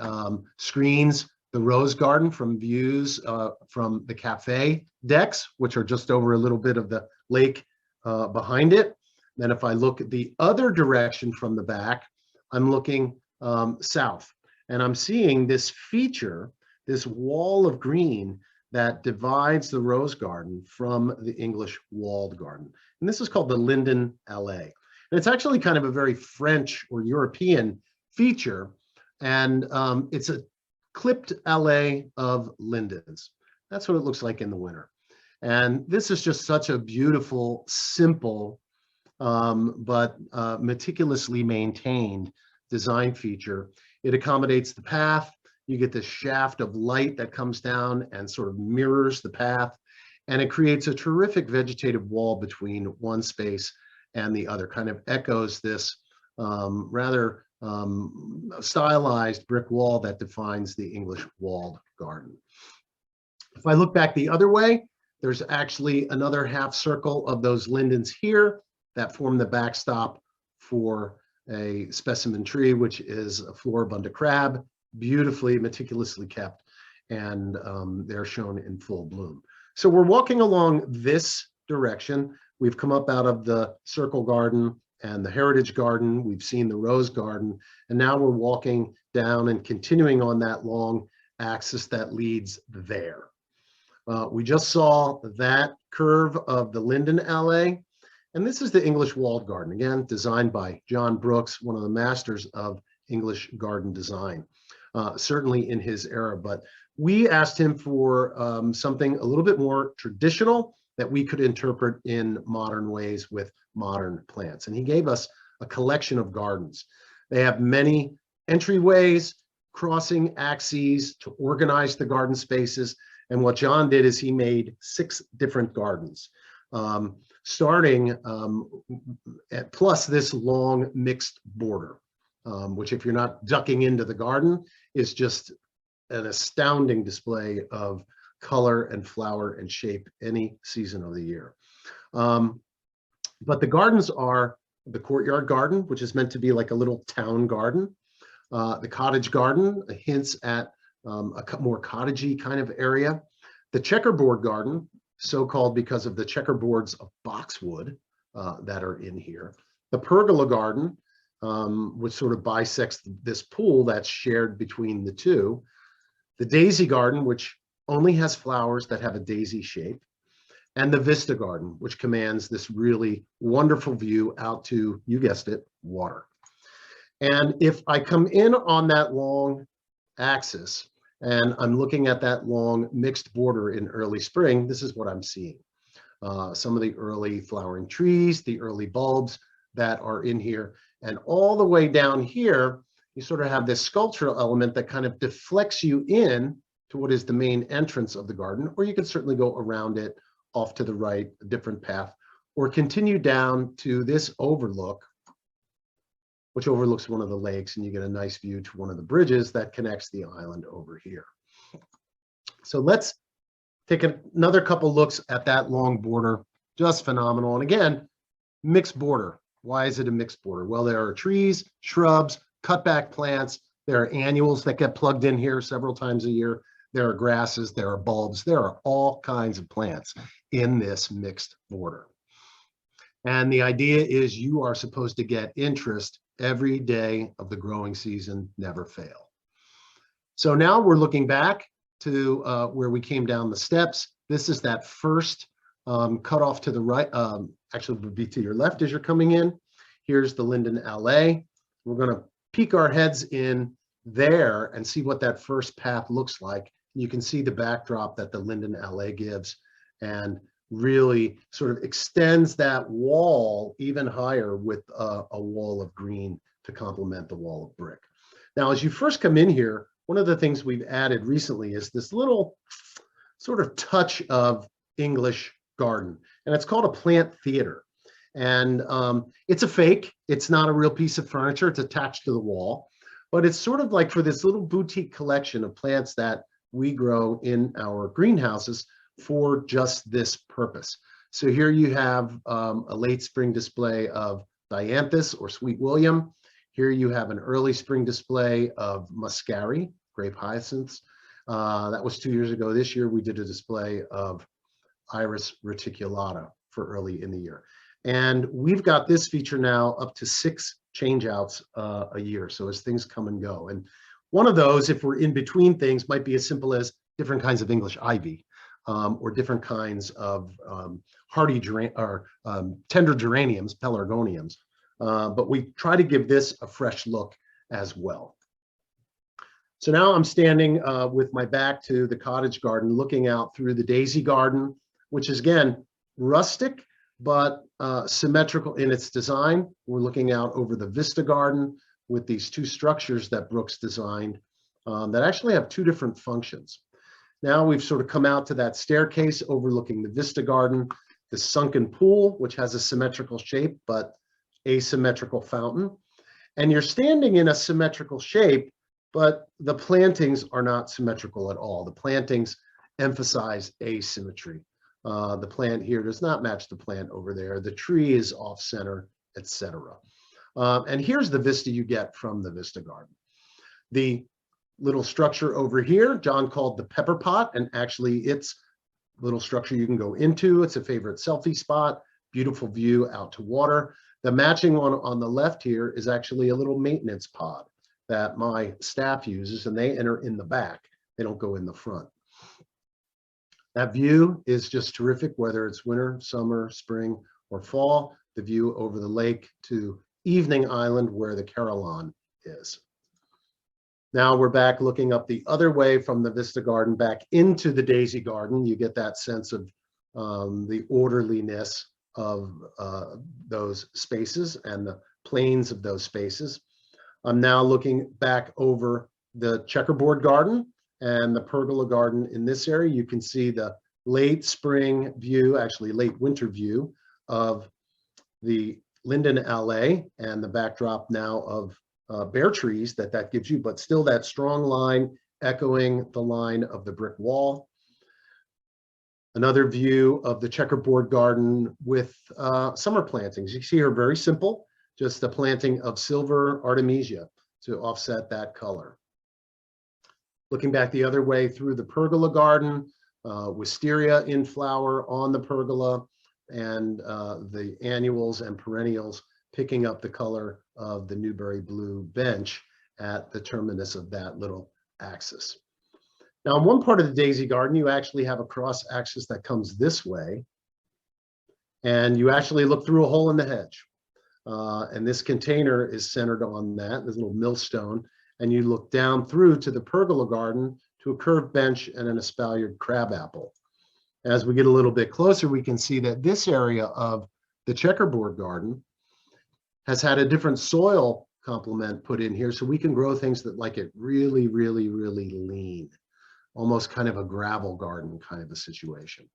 screens the Rose Garden from views from the cafe decks, which are just over a little bit of the lake behind it. Then if I look at the other direction from the back, I'm looking south, and I'm seeing this feature, this wall of green that divides the Rose Garden from the English Walled Garden. And this is called the Linden Allée. And it's actually kind of a very French or European feature. And it's a clipped allée of lindens. That's what it looks like in the winter. And this is just such a beautiful, simple, but meticulously maintained design feature. It accommodates the path. You get this shaft of light that comes down and sort of mirrors the path, and it creates a terrific vegetative wall between one space and the other, kind of echoes this rather stylized brick wall that defines the English Walled Garden. If I look back the other way, there's actually another half circle of those lindens here that form the backstop for a specimen tree, which is a floribunda crab, beautifully, meticulously kept. and they're shown in full bloom. So we're walking along this direction. We've come up out of the Circle Garden and the Heritage Garden. We've seen the Rose Garden, and now we're walking down and continuing on that long axis that leads there. We just saw that curve of the Linden Alley, and this is the English Walled Garden, again, designed by John Brooks, one of the masters of English garden design, certainly in his era. But we asked him for something a little bit more traditional that we could interpret in modern ways with modern plants. And he gave us a collection of gardens. They have many entryways, crossing axes to organize the garden spaces. And what John did is he made 6 different gardens, starting plus this long mixed border, which, if you're not ducking into the garden, is just an astounding display of color and flower and shape any season of the year. But the gardens are the courtyard garden, which is meant to be like a little town garden. The cottage garden hints at a more cottagey kind of area. The checkerboard garden, so-called because of the checkerboards of boxwood that are in here. The pergola garden, which sort of bisects this pool that's shared between the two. The daisy garden, which only has flowers that have a daisy shape. And the vista garden, which commands this really wonderful view out to, you guessed it, water. And if I come in on that long axis and I'm looking at that long mixed border in early spring, this is what I'm seeing. Some of the early flowering trees, the early bulbs that are in here. And all the way down here, you sort of have this sculptural element that kind of deflects you in to what is the main entrance of the garden, or you can certainly go around it off to the right, a different path, or continue down to this overlook, which overlooks one of the lakes, and you get a nice view to one of the bridges that connects the island over here. So let's take another couple looks at that long border, just phenomenal. And again, mixed border. Why is it a mixed border? Well, there are trees, shrubs, cutback plants. There are annuals that get plugged in here several times a year. There are grasses, there are bulbs, there are all kinds of plants in this mixed border. And the idea is you are supposed to get interest every day of the growing season, never fail. So now we're looking back to where we came down the steps. This is that first cutoff to the right, actually would be to your left as you're coming in. Here's the Linden Alley. We're going to peek our heads in there and see what that first path looks like. You can see the backdrop that the Linden Alley gives and really sort of extends that wall even higher with a wall of green to complement the wall of brick. Now, as you first come in here, one of the things we've added recently is this little sort of touch of English garden, and it's called a plant theater. And it's a fake. It's not a real piece of furniture. It's attached to the wall, but it's sort of like for this little boutique collection of plants that we grow in our greenhouses for just this purpose. So here you have a late spring display of dianthus or sweet William. Here you have an early spring display of muscari, grape hyacinths. That was 2 years ago. This year we did a display of iris reticulata for early in the year. And we've got this feature now up to 6 changeouts a year. So as things come and go. And one of those, if we're in between things, might be as simple as different kinds of English ivy or different kinds of hardy tender geraniums, pelargoniums. But we try to give this a fresh look as well. So now I'm standing with my back to the cottage garden, looking out through the daisy garden, which is, again, rustic, but symmetrical in its design. We're looking out over the vista garden with these 2 structures that Brooks designed that actually have 2 different functions. Now we've sort of come out to that staircase overlooking the vista garden, the sunken pool, which has a symmetrical shape, but asymmetrical fountain. And you're standing in a symmetrical shape, but the plantings are not symmetrical at all. The plantings emphasize asymmetry. The plant here does not match the plant over there. The tree is off center, etc. And here's the vista you get from the vista garden. The little structure over here, John called the pepper pot, and actually it's a little structure you can go into. It's a favorite selfie spot, beautiful view out to water. The matching one on the left here is actually a little maintenance pod that my staff uses, and they enter in the back. They don't go in the front. That view is just terrific, whether it's winter, summer, spring, or fall. The view over the lake to Evening Island where the Carillon is. Now we're back looking up the other way from the Vista Garden back into the Daisy Garden. You get that sense of the orderliness of those spaces and the planes of those spaces. I'm now looking back over the checkerboard garden and the pergola garden in this area. You can see the late spring view, actually late winter view of the linden alley and the backdrop now of bare trees that gives you, but still that strong line echoing the line of the brick wall. Another view of the checkerboard garden with summer plantings. You see here, very simple, just the planting of silver artemisia to offset that color. Looking back the other way through the pergola garden, wisteria in flower on the pergola, and the annuals and perennials picking up the color of the Newberry blue bench at the terminus of that little axis. Now, in one part of the Daisy Garden, you actually have a cross axis that comes this way, and you actually look through a hole in the hedge. And this container is centered on that, this little millstone, and you look down through to the pergola garden to a curved bench and an espaliered crabapple. As we get a little bit closer, we can see that this area of the checkerboard garden has had a different soil complement put in here, so we can grow things that like it really, really, really lean, almost kind of a gravel garden kind of a situation.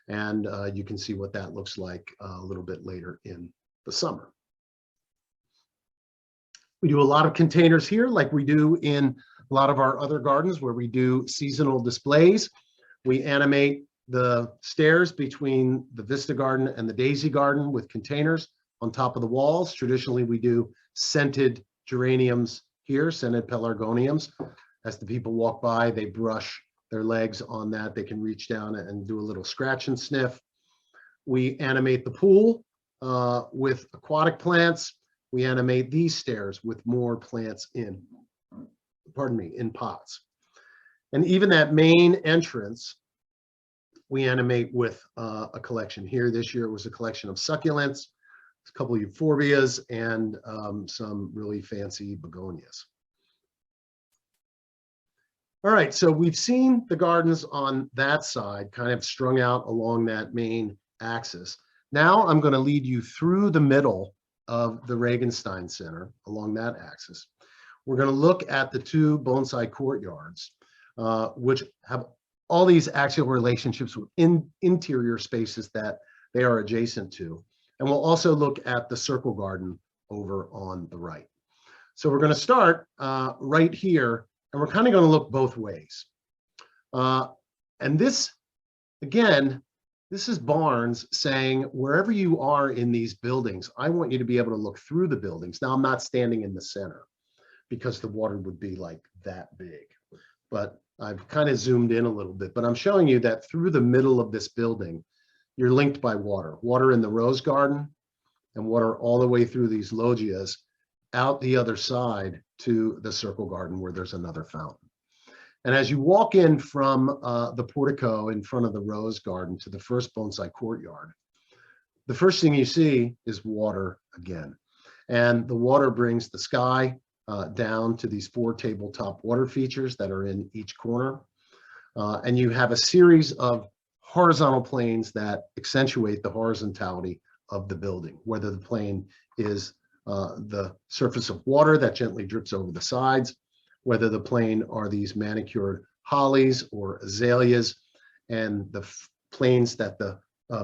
And you can see what that looks like a little bit later in the summer. We do a lot of containers here, like we do in a lot of our other gardens where we do seasonal displays. We animate the stairs between the Vista Garden and the Daisy Garden with containers on top of the walls. Traditionally, we do scented geraniums here, scented pelargoniums. As the people walk by, they brush their legs on that. They can reach down and do a little scratch and sniff. We animate the pool with aquatic plants. We animate these stairs with more plants in pots. And even that main entrance, we animate with a collection here. This year it was a collection of succulents, a couple of euphorbias, and some really fancy begonias. All right, so we've seen the gardens on that side kind of strung out along that main axis. Now I'm going to lead you through the middle of the Regenstein Center along that axis. We're going to look at the two bonsai courtyards, which have all these axial relationships with interior spaces that they are adjacent to. And we'll also look at the circle garden over on the right. So we're going to start right here, and we're kind of going to look both ways. And this, again, this is Barnes saying, wherever you are in these buildings, I want you to be able to look through the buildings. Now, I'm not standing in the center because the water would be like that big, but I've kind of zoomed in a little bit, but I'm showing you that through the middle of this building, you're linked by water, water in the rose garden and water all the way through these loggias out the other side to the circle garden where there's another fountain. And as you walk in from the portico in front of the rose garden to the first bonsai courtyard, the first thing you see is water again. And the water brings the sky down to these 4 tabletop water features that are in each corner. And you have a series of horizontal planes that accentuate the horizontality of the building, whether the plane is the surface of water that gently drips over the sides, whether the plane are these manicured hollies or azaleas, and the planes that the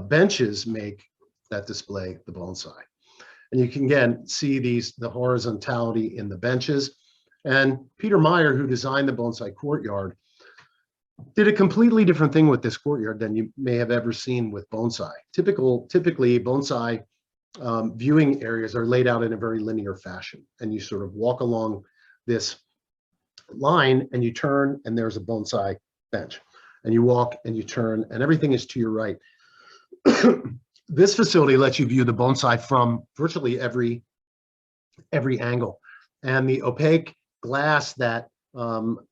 benches make that display the bonsai. And you can again see the horizontality in the benches. And Peter Meyer, who designed the bonsai courtyard, did a completely different thing with this courtyard than you may have ever seen with bonsai. Typically bonsai viewing areas are laid out in a very linear fashion, and you sort of walk along this line and you turn and there's a bonsai bench. And you walk and you turn and everything is to your right. This facility lets you view the bonsai from virtually every angle. And the opaque glass that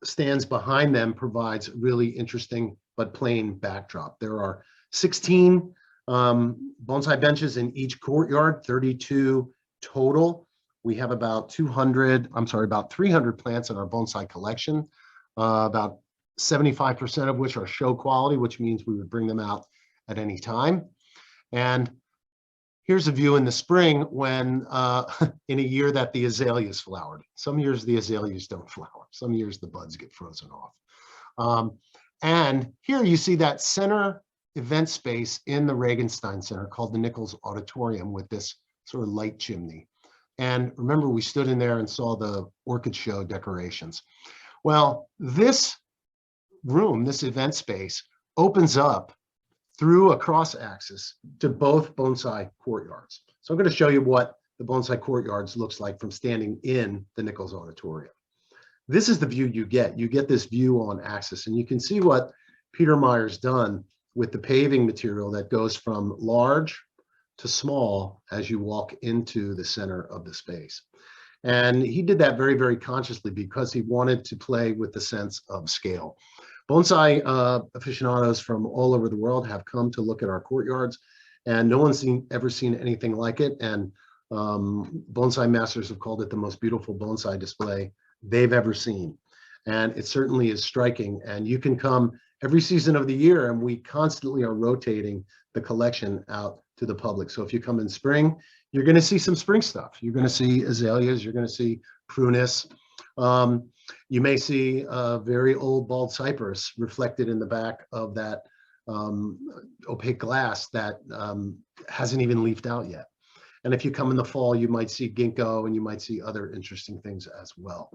stands behind them provides really interesting but plain backdrop. There are 16 bonsai benches in each courtyard, 32 total. We have about 300 plants in our bonsai collection, about 75% of which are show quality, which means we would bring them out at any time. And here's a view in the spring when, in a year that the azaleas flowered. Some years the azaleas don't flower. Some years the buds get frozen off. And here you see that center event space in the Regenstein Center called the Nichols Auditorium with this sort of light chimney. And remember, we stood in there and saw the orchid show decorations. Well, this room, this event space, opens up through a cross axis to both bonsai courtyards. So I'm going to show you what the bonsai courtyards looks like from standing in the Nichols Auditorium. This is the view you get. You get this view on axis, and you can see what Peter Meyer's done with the paving material that goes from large to small as you walk into the center of the space. And he did that very, very consciously because he wanted to play with the sense of scale. Bonsai aficionados from all over the world have come to look at our courtyards, and no one's ever seen anything like it. And bonsai masters have called it the most beautiful bonsai display they've ever seen. And it certainly is striking. And you can come every season of the year, and we constantly are rotating the collection out to the public. So if you come in spring, you're going to see some spring stuff. You're going to see azaleas. You're going to see prunus. You may see a very old bald cypress reflected in the back of that opaque glass that hasn't even leafed out yet. And if you come in the fall, you might see ginkgo and you might see other interesting things as well.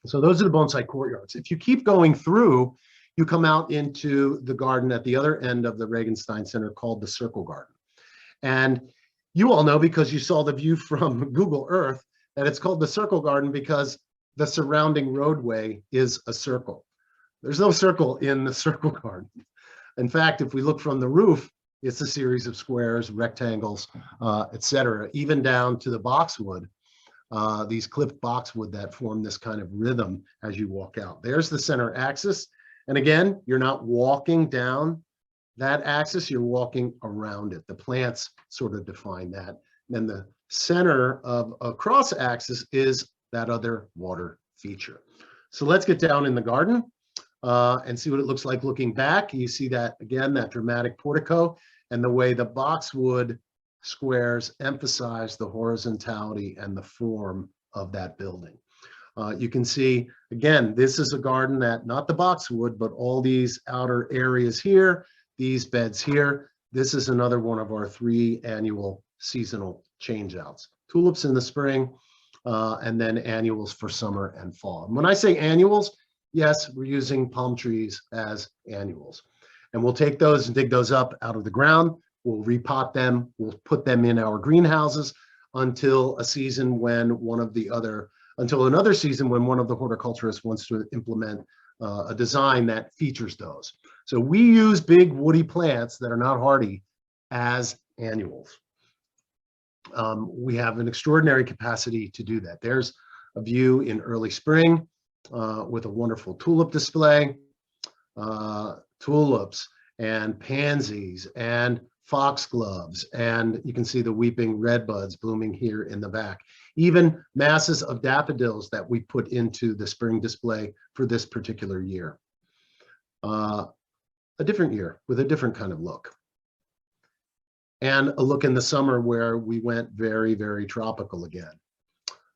So those are the bonsai courtyards. If you keep going through, you come out into the garden at the other end of the Regenstein Center called the Circle Garden. And you all know, because you saw the view from Google Earth, that it's called the Circle Garden because the surrounding roadway is a circle. There's no circle in the Circle Garden. In fact, if we look from the roof, it's a series of squares, rectangles, etc., even down to the boxwood, these clipped boxwood that form this kind of rhythm as you walk out. There's the center axis. And again, you're not walking down that axis, you're walking around it. The plants sort of define that. And then the center of a cross axis is that other water feature. So let's get down in the garden and see what it looks like looking back. You see that, again, that dramatic portico and the way the boxwood squares emphasize the horizontality and the form of that building. You can see, again, this is a garden that, not the boxwood, but all these outer areas here, these beds here, this is another one of our 3 annual seasonal changeouts. Tulips in the spring, and then annuals for summer and fall. And when I say annuals, yes, we're using palm trees as annuals. And we'll take those and dig those up out of the ground. We'll repot them. We'll put them in our greenhouses until a season when another season when one of the horticulturists wants to implement a design that features those. So we use big woody plants that are not hardy as annuals. We have an extraordinary capacity to do that. There's a view in early spring with a wonderful tulip display, tulips and pansies and foxgloves, and you can see the weeping redbuds blooming here in the back. Even masses of daffodils that we put into the spring display for this particular year. A different year with a different kind of look. And a look in the summer where we went very, very tropical again.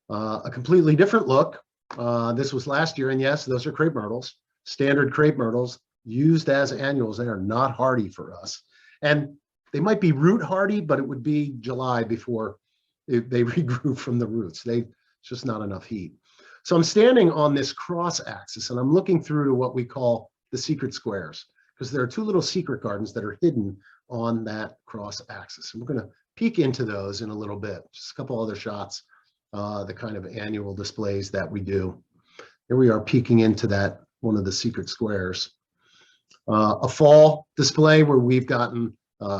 A completely different look. This was last year, and yes, those are crepe myrtles, standard crepe myrtles used as annuals. They are not hardy for us. And they might be root hardy, but it would be July before they regrew from the roots. It's just not enough heat. So I'm standing on this cross axis and I'm looking through to what we call the secret squares, because there are 2 little secret gardens that are hidden on that cross axis. And we're going to peek into those in a little bit, just a couple other shots the kind of annual displays that we do. Here we are peeking into that, one of the secret squares. A fall display where we've gotten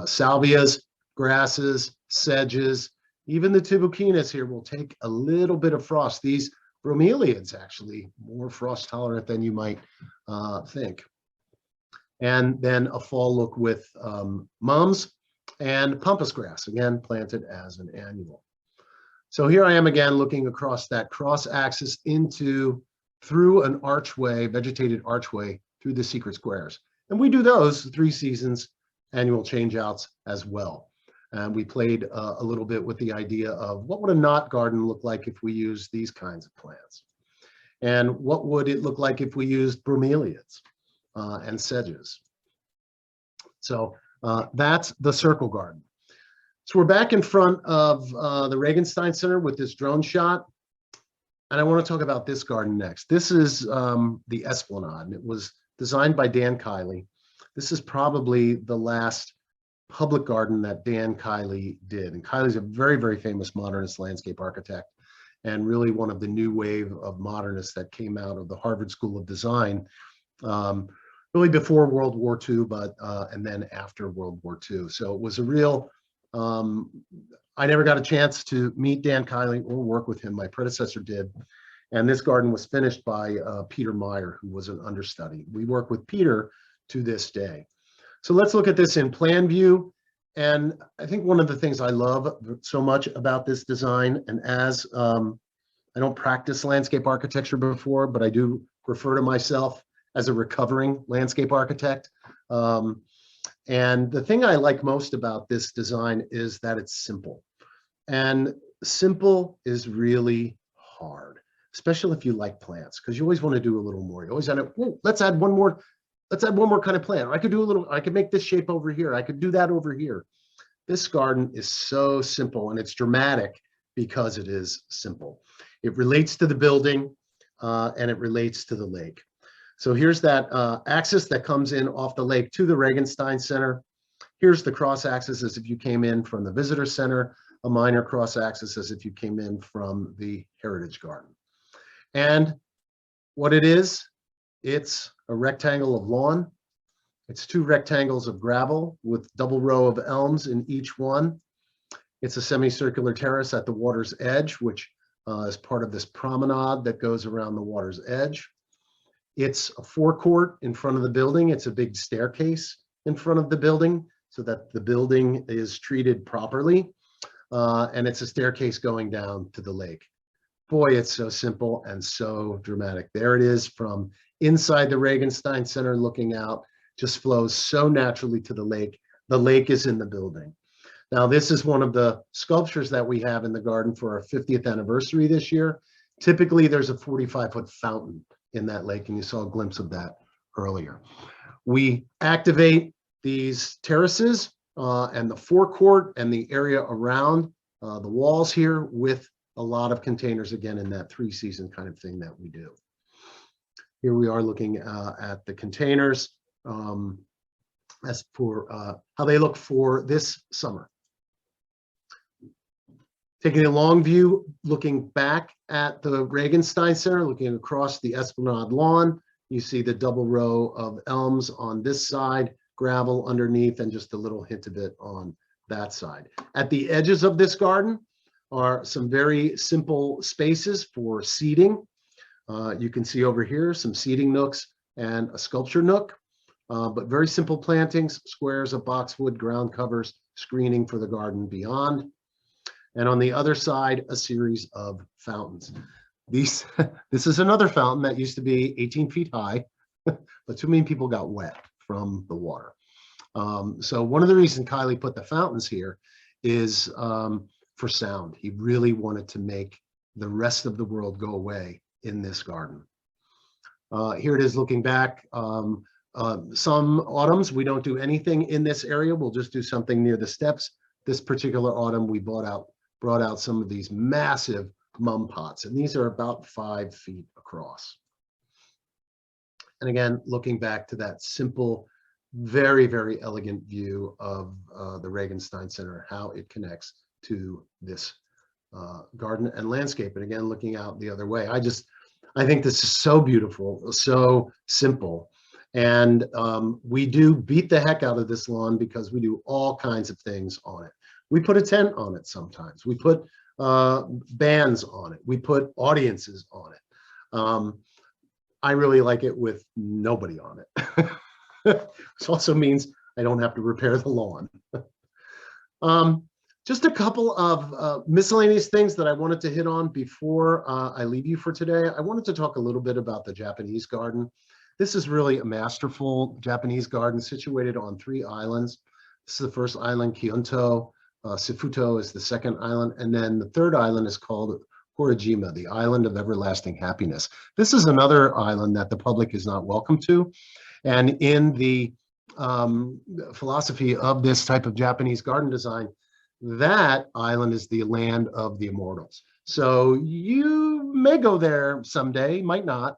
salvias, grasses, sedges, even the tubukinas here will take a little bit of frost. These bromeliads actually more frost tolerant than you might think. And then a fall look with mums and pampas grass, again planted as an annual. So here I am again looking across that cross axis through an archway, vegetated archway through the secret squares. And we do those 3 seasons annual changeouts as well. And we played a little bit with the idea of what would a knot garden look like if we used these kinds of plants? And what would it look like if we used bromeliads and sedges? So that's the circle garden. So we're back in front of the Regenstein Center with this drone shot. And I want to talk about this garden next. This is the Esplanade, and it was designed by Dan Kiley. This is probably the last public garden that Dan Kiley did. And Kiley's a very, very famous modernist landscape architect, and really one of the new wave of modernists that came out of the Harvard School of Design, really before World War II, but and then after World War II. So it was a real, I never got a chance to meet Dan Kiley or work with him. My predecessor did. And this garden was finished by Peter Meyer, who was an understudy. We work with Peter to this day. So let's look at this in plan view. And I think one of the things I love so much about this design, and as I don't practice landscape architecture before, but I do refer to myself as a recovering landscape architect. And the thing I like most about this design is that it's simple. And simple is really hard, especially if you like plants, because you always want to do a little more. You always end up, let's add one more kind of plant. I could make this shape over here. I could do that over here. This garden is so simple, and it's dramatic because it is simple. It relates to the building and it relates to the lake. So here's that axis that comes in off the lake to the Regenstein Center. Here's the cross axis as if you came in from the visitor center, a minor cross axis as if you came in from the Heritage Garden. And what it is, it's a rectangle of lawn. It's 2 rectangles of gravel with double row of elms in each one. It's a semicircular terrace at the water's edge, which is part of this promenade that goes around the water's edge. It's a forecourt in front of the building. It's a big staircase in front of the building so that the building is treated properly. And it's a staircase going down to the lake. Boy, it's so simple and so dramatic. There it is from inside the Regenstein Center looking out, just flows so naturally to the lake. The lake is in the building. Now, this is one of the sculptures that we have in the garden for our 50th anniversary this year. Typically, there's a 45-foot fountain in that lake, and you saw a glimpse of that earlier. We activate these terraces and the forecourt and the area around the walls here with a lot of containers, again, in that 3-season kind of thing that we do. Here we are looking at the containers as for how they look for this summer. Taking a long view, looking back at the Regenstein Center, looking across the Esplanade lawn, you see the double row of elms on this side, gravel underneath, and just a little hint of it on that side. At the edges of this garden are some very simple spaces for seating. You can see over here some seating nooks and a sculpture nook, but very simple plantings, squares of boxwood, ground covers, screening for the garden beyond. And on the other side, a series of fountains. This is another fountain that used to be 18 feet high, but too many people got wet from the water. So one of the reasons Kiley put the fountains here is for sound. He really wanted to make the rest of the world go away in this garden. Here it is looking back. Some autumns, we don't do anything in this area. We'll just do something near the steps. This particular autumn, we brought out some of these massive mum pots, and these are about 5 feet across. And again, looking back to that simple, very, very elegant view of the Regenstein Center, how it connects to this garden and landscape. And again, looking out the other way, I think this is so beautiful, so simple. And we do beat the heck out of this lawn because we do all kinds of things on it. We put a tent on it sometimes. We put bands on it. We put audiences on it. I really like it with nobody on it. Which also means I don't have to repair the lawn. Just a couple of miscellaneous things that I wanted to hit on before I leave you for today. I wanted to talk a little bit about the Japanese garden. This is really a masterful Japanese garden situated on 3 islands. This is the first island, Kyoto. Sifuto is the second island. And then the third island is called Horojima, the island of everlasting happiness. This is another island that the public is not welcome to. And in the philosophy of this type of Japanese garden design, that island is the land of the immortals. So you may go there someday, might not,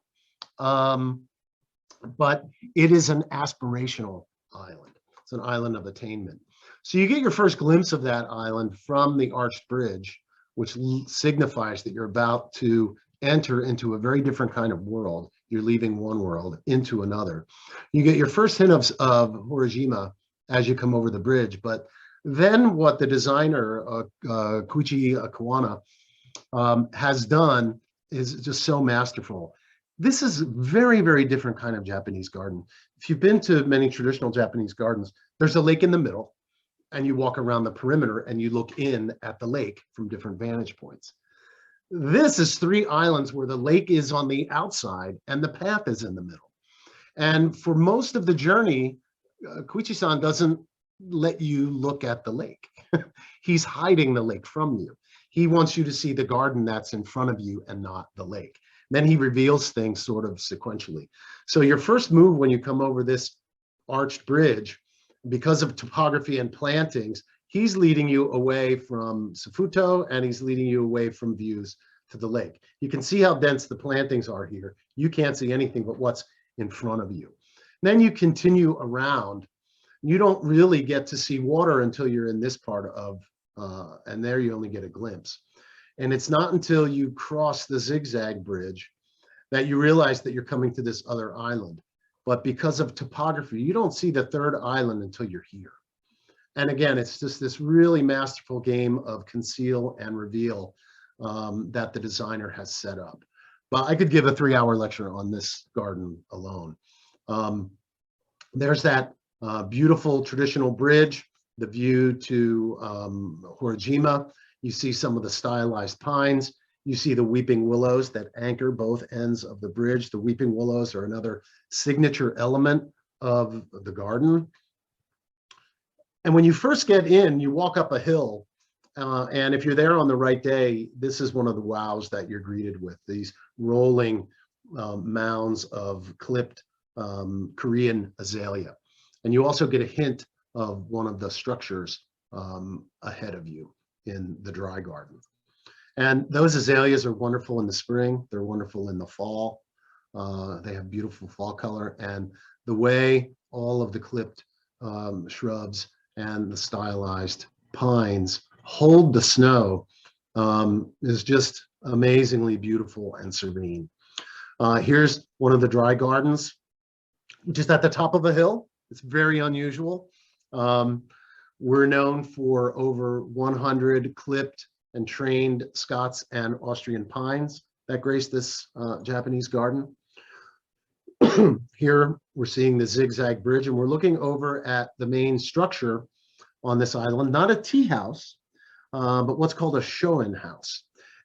but it is an aspirational island. It's an island of attainment. So you get your first glimpse of that island from the arched bridge, which signifies that you're about to enter into a very different kind of world. You're leaving one world into another. You get your first hint of Horojima as you come over the bridge, but then what the designer, Koichi Kawana, has done is just so masterful. This is a very, very different kind of Japanese garden. If you've been to many traditional Japanese gardens, there's a lake in the middle, and you walk around the perimeter and you look in at the lake from different vantage points. This is 3 islands where the lake is on the outside and the path is in the middle. And for most of the journey, Koichi-san doesn't let you look at the lake. He's hiding the lake from you. He wants you to see the garden that's in front of you and not the lake. Then he reveals things sort of sequentially. So your first move when you come over this arched bridge, because of topography and plantings, he's leading you away from Sifuto and he's leading you away from views to the lake. You can see how dense the plantings are here. You can't see anything but what's in front of you. Then you continue around. You don't really get to see water until you're in this part of, and there you only get a glimpse. And it's not until you cross the zigzag bridge that you realize that you're coming to this other island. But because of topography, you don't see the third island until you're here. And again, it's just this really masterful game of conceal and reveal that the designer has set up. But I could give a 3-hour lecture on this garden alone. There's that beautiful traditional bridge, the view to Horojima. You see some of the stylized pines. You see the weeping willows that anchor both ends of the bridge. The weeping willows are another signature element of the garden. And when you first get in, you walk up a hill. And if you're there on the right day, this is one of the wows that you're greeted with, these rolling mounds of clipped Korean azalea. And you also get a hint of one of the structures ahead of you in the dry garden. And those azaleas are wonderful in the spring. They're wonderful in the fall. They have beautiful fall color. And the way all of the clipped shrubs and the stylized pines hold the snow is just amazingly beautiful and serene. Here's one of the dry gardens, which is at the top of a hill. It's very unusual. We're known for over 100 clipped and trained Scots and Austrian pines that grace this Japanese garden. Here we're seeing the zigzag bridge, and we're looking over at the main structure on this island, not a tea house, but what's called a shoin house.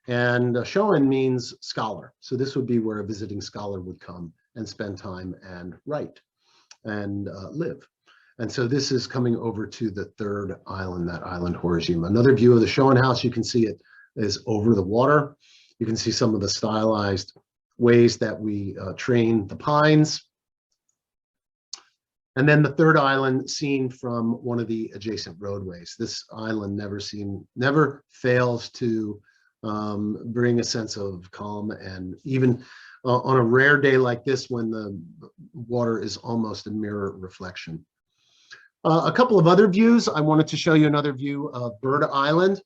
And shoin means scholar. So this would be where a visiting scholar would come and spend time and write and live. And so this is coming over to the third island, that island Horojima. Another view of the shoin house, you can see it is over the water. You can see some of the stylized ways that we train the pines. And then the third island seen from one of the adjacent roadways. This island never fails to bring a sense of calm, and even on a rare day like this when the water is almost a mirror reflection. A couple of other views. I wanted to show you another view of Bird Island.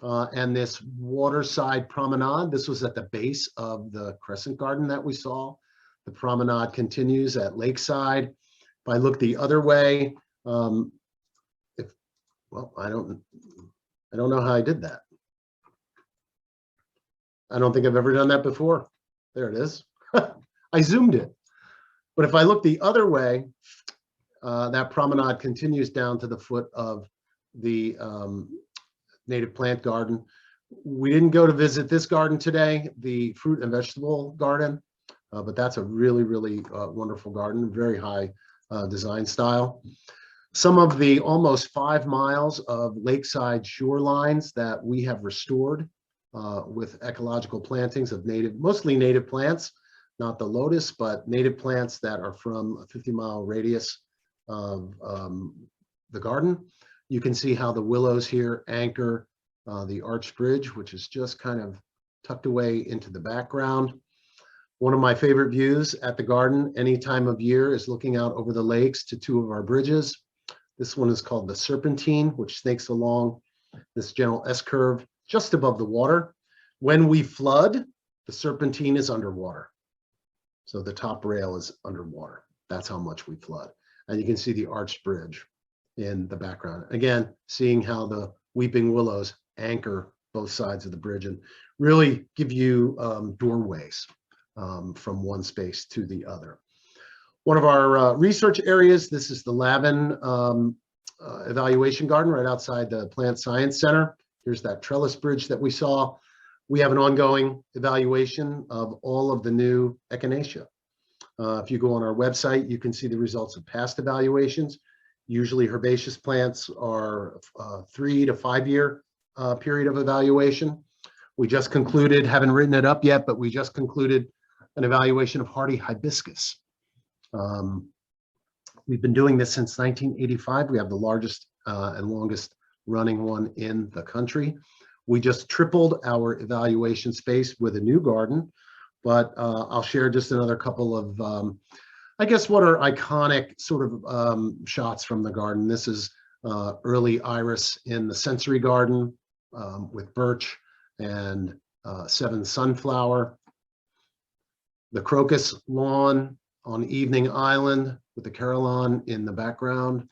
and this waterside promenade. This was at the base of the Crescent Garden that we saw. The promenade continues at Lakeside. If I look the other way, well, I don't know how I did that. I don't think I've ever done that before. There it is. I zoomed it. But if I look the other way, that promenade continues down to the foot of the native plant garden. We didn't go to visit this garden today, the fruit and vegetable garden, but that's a really, really wonderful garden, very high design style. Some of the almost 5 miles of lakeside shorelines that we have restored with ecological plantings of mostly native plants, not the lotus, but native plants that are from a 50-mile radius of the garden. You can see how the willows here anchor the arched bridge, which is just kind of tucked away into the background. One of my favorite views at the garden any time of year is looking out over the lakes to 2 of our bridges. This one is called the Serpentine, which snakes along this gentle S-curve just above the water. When we flood, the Serpentine is underwater. So the top rail is underwater. That's how much we flood. And you can see the arched bridge in the background. Again, seeing how the weeping willows anchor both sides of the bridge and really give you doorways from one space to the other. One of our research areas, this is the Lavin evaluation garden right outside the Plant Science Center. Here's that trellis bridge that we saw. We have an ongoing evaluation of all of the new echinacea. If you go on our website, you can see the results of past evaluations. Usually herbaceous plants are a 3 to 5 year period of evaluation. We just concluded, haven't written it up yet, but we just concluded an evaluation of hardy hibiscus. We've been doing this since 1985. We have the largest and longest running one in the country. We just tripled our evaluation space with a new garden, but I'll share just another couple of, I guess, what are iconic sort of shots from the garden. This is early iris in the sensory garden with birch and 7 sunflower. The crocus lawn on Evening Island with the carillon in the background.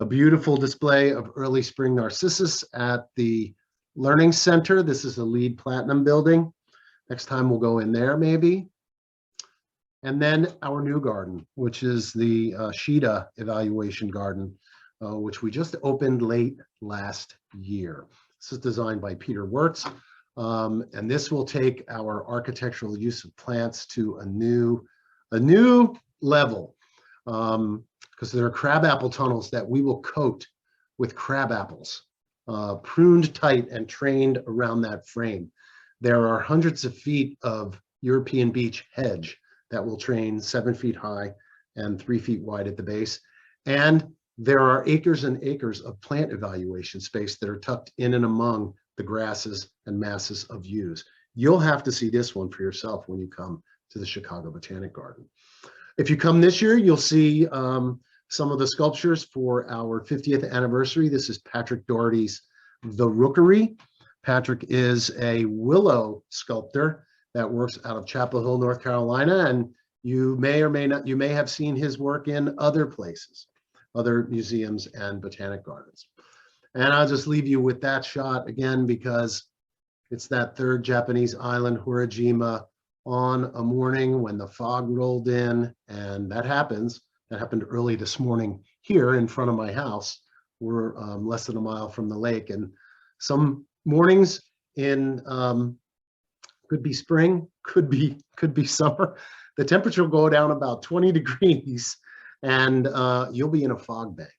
A beautiful display of early spring narcissus at the Learning Center. This is a LEED Platinum building. Next time we'll go in there maybe. And then our new garden, which is the Shida Evaluation Garden, which we just opened late last year. This is designed by Peter Wirtz. And this will take our architectural use of plants to a new level. Because there are crabapple tunnels that we will coat with crab apples, pruned tight and trained around that frame. There are hundreds of feet of European beech hedge that will train 7 feet high and 3 feet wide at the base. And there are acres and acres of plant evaluation space that are tucked in and among the grasses and masses of yews. You'll have to see this one for yourself when you come to the Chicago Botanic Garden. If you come this year, you'll see some of the sculptures for our 50th anniversary. This is Patrick Doherty's The Rookery. Patrick is a willow sculptor that works out of Chapel Hill, North Carolina, and you may or may not, you may have seen his work in other places, other museums and botanic gardens. And I'll just leave you with that shot again, because it's that 3rd Japanese island, Horojima, on a morning when the fog rolled in, and that happens. That happened early this morning here in front of my house. We're less than a mile from the lake, and some mornings in could be spring, could be summer. The temperature will go down about 20 degrees, and you'll be in a fog bank.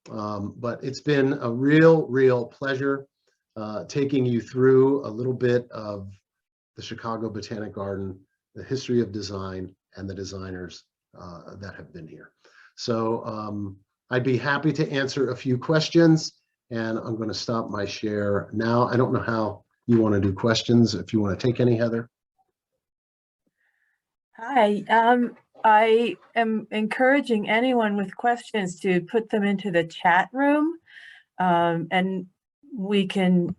But it's been a real pleasure taking you through a little bit of the Chicago Botanic Garden, the history of design, and the designers that have been here. So I'd be happy to answer a few questions, and I'm going to stop my share now. I don't know how you want to do questions, if you want to take any, Heather. Hi, I am encouraging anyone with questions to put them into the chat room. And we can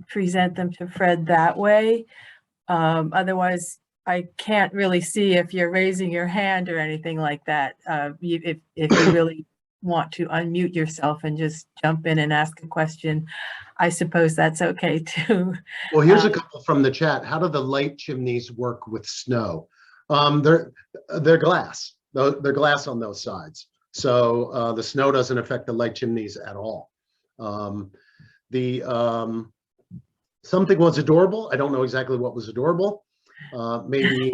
present them to Fred that way. Otherwise, I can't really see if you're raising your hand or anything like that. If you really want to unmute yourself and just jump in and ask a question, I suppose that's okay too. Well, here's a couple from the chat. How do the light chimneys work with snow? They're glass. They're glass on those sides. So the snow doesn't affect the light chimneys at all. Something was adorable. I don't know exactly what was adorable. Maybe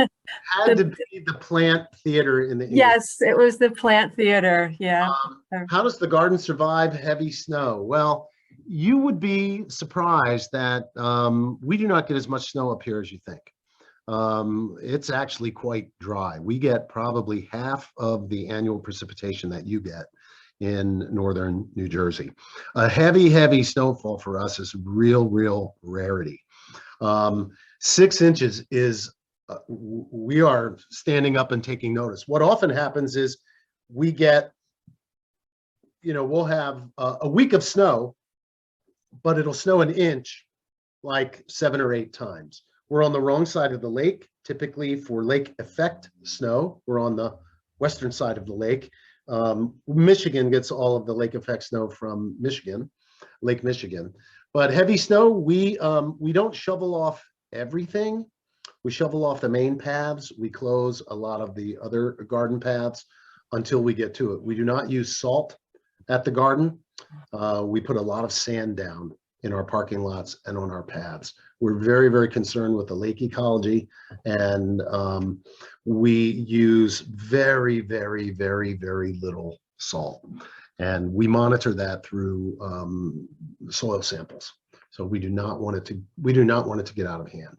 had to be the plant theater in the English. Yes, it was the plant theater. Yeah. How does the garden survive heavy snow? Well, you would be surprised that we do not get as much snow up here as you think. It's actually quite dry. We get probably half of the annual precipitation that you get in northern New Jersey. A heavy snowfall for us is real rarity. 6 inches is, we are standing up and taking notice. What often happens is we get, we'll have a week of snow, but it'll snow an inch like 7 or 8 times. We're on the wrong side of the lake. Typically for lake effect snow, we're on the western side of the lake. Michigan gets all of the lake effect snow from Michigan, Lake Michigan. But heavy snow, we don't shovel off everything. We shovel off the main paths. We close a lot of the other garden paths until we get to it. We do not use salt at the garden. We put a lot of sand down in our parking lots and on our paths. We're very concerned with the lake ecology, and we use very little salt, and we monitor that through soil samples. So we do not want it to get out of hand.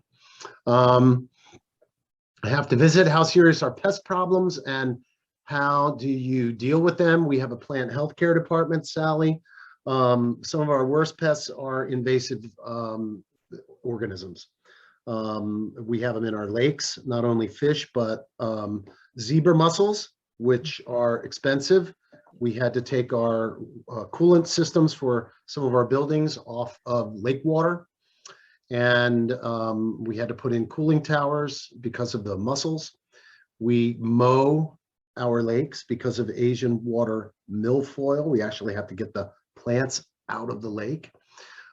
I have to visit. How serious are pest problems and how do you deal with them? We have a plant healthcare department, Sally. Some of our worst pests are invasive organisms. We have them in our lakes, not only fish, but zebra mussels, which are expensive. We had to take our coolant systems for some of our buildings off of lake water. And we had to put in cooling towers because of the mussels. We mow our lakes because of Asian water milfoil. We actually have to get the plants out of the lake.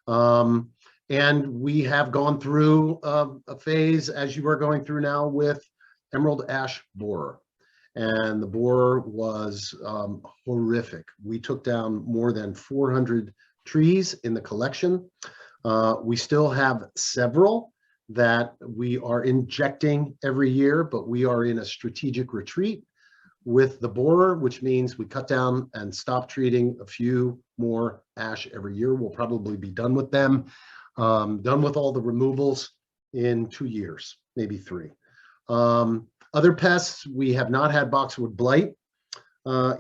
And we have gone through a phase, as you are going through now, with emerald ash borer. And the borer was horrific. We took down more than 400 trees in the collection. We still have several that we are injecting every year, but we are in a strategic retreat with the borer, which means we cut down and stop treating a few more ash every year. We'll probably be done with them, done with all the removals in 2 years, maybe 3. Other pests, we have not had boxwood blight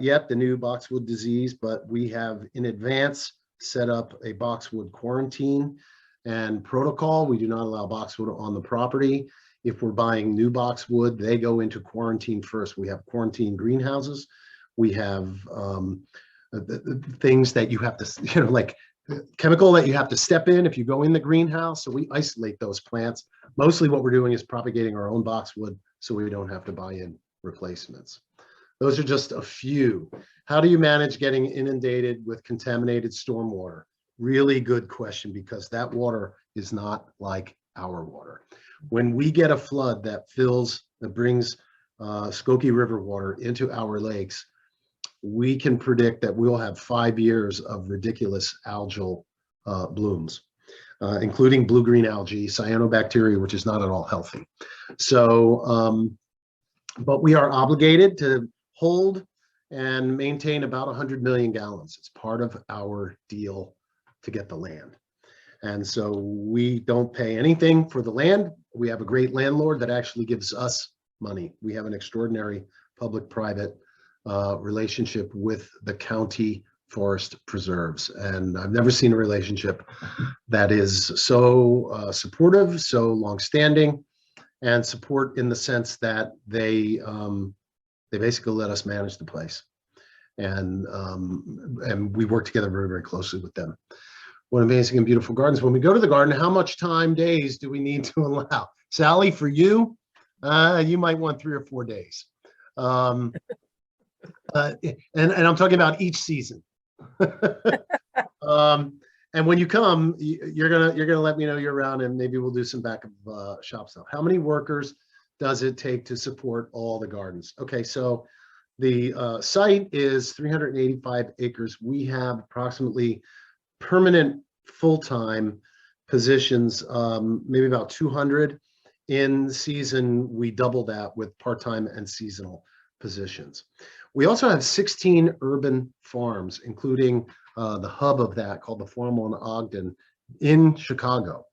yet, the new boxwood disease, but we have in advance set up a boxwood quarantine and protocol. We do not allow boxwood on the property. If we're buying new boxwood, they go into quarantine first. We have quarantine greenhouses. We have things that you have to, like chemical that you have to step in if you go in the greenhouse. So we isolate those plants. Mostly what we're doing is propagating our own boxwood so we don't have to buy in replacements. Those are just a few. How do you manage getting inundated with contaminated stormwater? Really good question, because that water is not like our water. When we get a flood that brings Skokie River water into our lakes, we can predict that we'll have 5 years of ridiculous algal blooms, including blue-green algae, cyanobacteria, which is not at all healthy. So, but we are obligated to hold and maintain about 100 million gallons. It's part of our deal to get the land. And so we don't pay anything for the land. We have a great landlord that actually gives us money. We have an extraordinary public-private relationship with the county forest preserves. And I've never seen a relationship that is so supportive, so longstanding, and support in the sense that they basically let us manage the place. And we work together very closely with them. What amazing and beautiful gardens. When we go to the garden, how much time, days do we need to allow? Sally, for you, you might want 3 or 4 days. And I'm talking about each season. And when you come, you're gonna let me know you're around, and maybe we'll do some back of shop stuff. How many workers does it take to support all the gardens? Okay, so the site is 385 acres. We have approximately permanent full-time positions, maybe about 200. In season, we double that with part-time and seasonal positions. We also have 16 urban farms, including the hub of that called the Farm on Ogden in Chicago.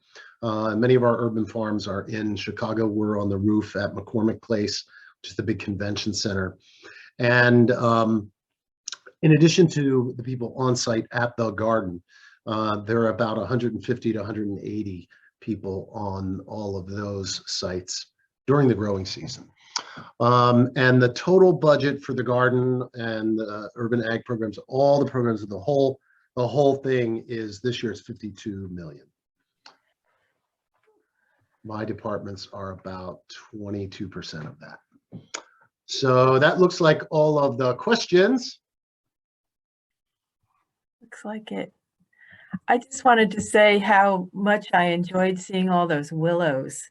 Many of our urban farms are in Chicago. We're on the roof at McCormick Place, which is the big convention center. And in addition to the people on site at the garden, there are about 150 to 180 people on all of those sites during the growing season. And the total budget for the garden and the urban ag programs, all the programs of the whole thing is this year is 52 million. My departments are about 22% of that. So that looks like all of the questions. Looks like it. I just wanted to say how much I enjoyed seeing all those willows.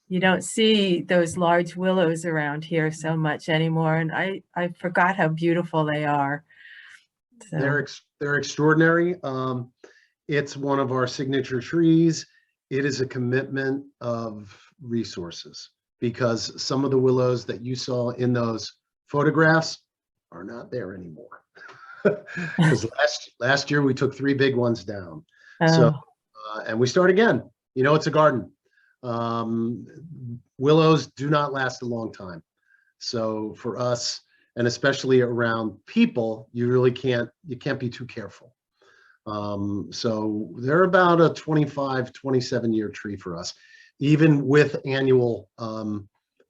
You don't see those large willows around here so much anymore, and I forgot how beautiful they are. So. They're extraordinary. It's one of our signature trees. It is a commitment of resources, because some of the willows that you saw in those photographs are not there anymore. Because last year we took 3 big ones down. Oh. So and we start again. You know, it's a garden. Willows do not last a long time. So for us, and especially around people, you can't be too careful. So they're about a 25, 27-year tree for us, even with annual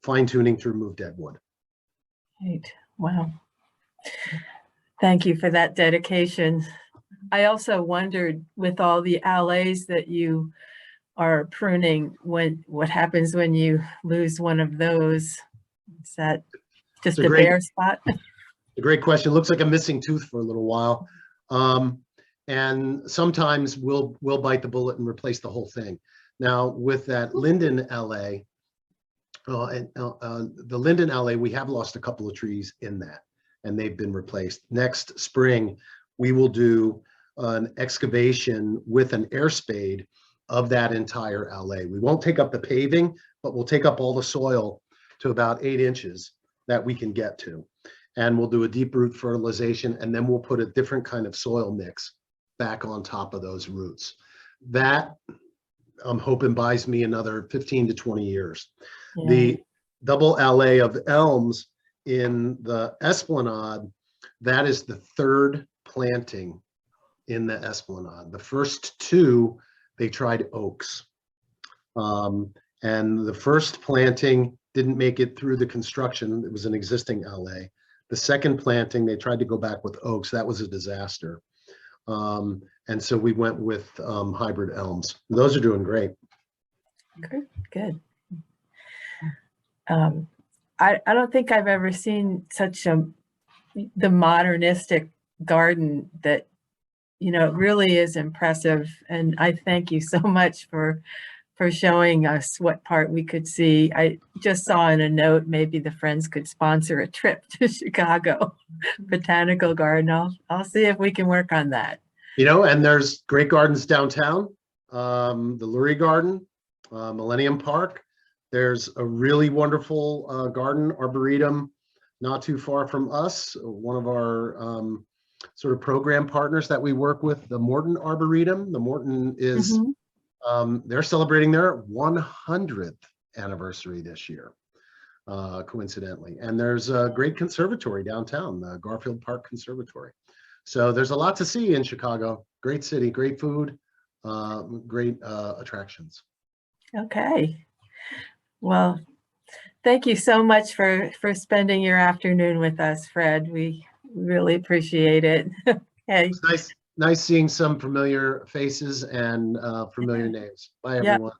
fine tuning to remove dead wood. Right. Wow. Thank you for that dedication. I also wondered, with all the alleys that you are pruning, what happens when you lose one of those? Is that just a bare spot? A great question. Looks like a missing tooth for a little while. And sometimes we'll bite the bullet and replace the whole thing. Now with that linden alley, the linden alley, we have lost a couple of trees in that, and they've been replaced. Next spring, we will do an excavation with an air spade of that entire alley. We won't take up the paving, but we'll take up all the soil to about 8 inches that we can get to. And we'll do a deep root fertilization, and then we'll put a different kind of soil mix back on top of those roots. That, I'm hoping, buys me another 15 to 20 years. Yeah. The double alley of elms in the Esplanade, that is the 3rd planting in the Esplanade. The first 2, they tried oaks. And the first planting didn't make it through the construction. It was an existing alley. The second planting, they tried to go back with oaks. That was a disaster. And so we went with hybrid elms. Those are doing great. Good. I don't think I've ever seen such the modernistic garden that, you know, it really is impressive. And I thank you so much for showing us what part we could see. I just saw in a note, maybe the Friends could sponsor a trip to Chicago Botanical Garden. I'll see if we can work on that. You know, and there's great gardens downtown, the Lurie Garden, Millennium Park. There's a really wonderful garden arboretum not too far from us. One of our sort of program partners that we work with, the Morton Arboretum. The Morton is, they're celebrating their 100th anniversary this year, coincidentally. And there's a great conservatory downtown, the Garfield Park Conservatory. So there's a lot to see in Chicago. Great city, great food, great attractions. Okay. Well, thank you so much for spending your afternoon with us, Fred. We really appreciate it. Okay. It's nice seeing some familiar faces and familiar names. Bye, Yeah. everyone.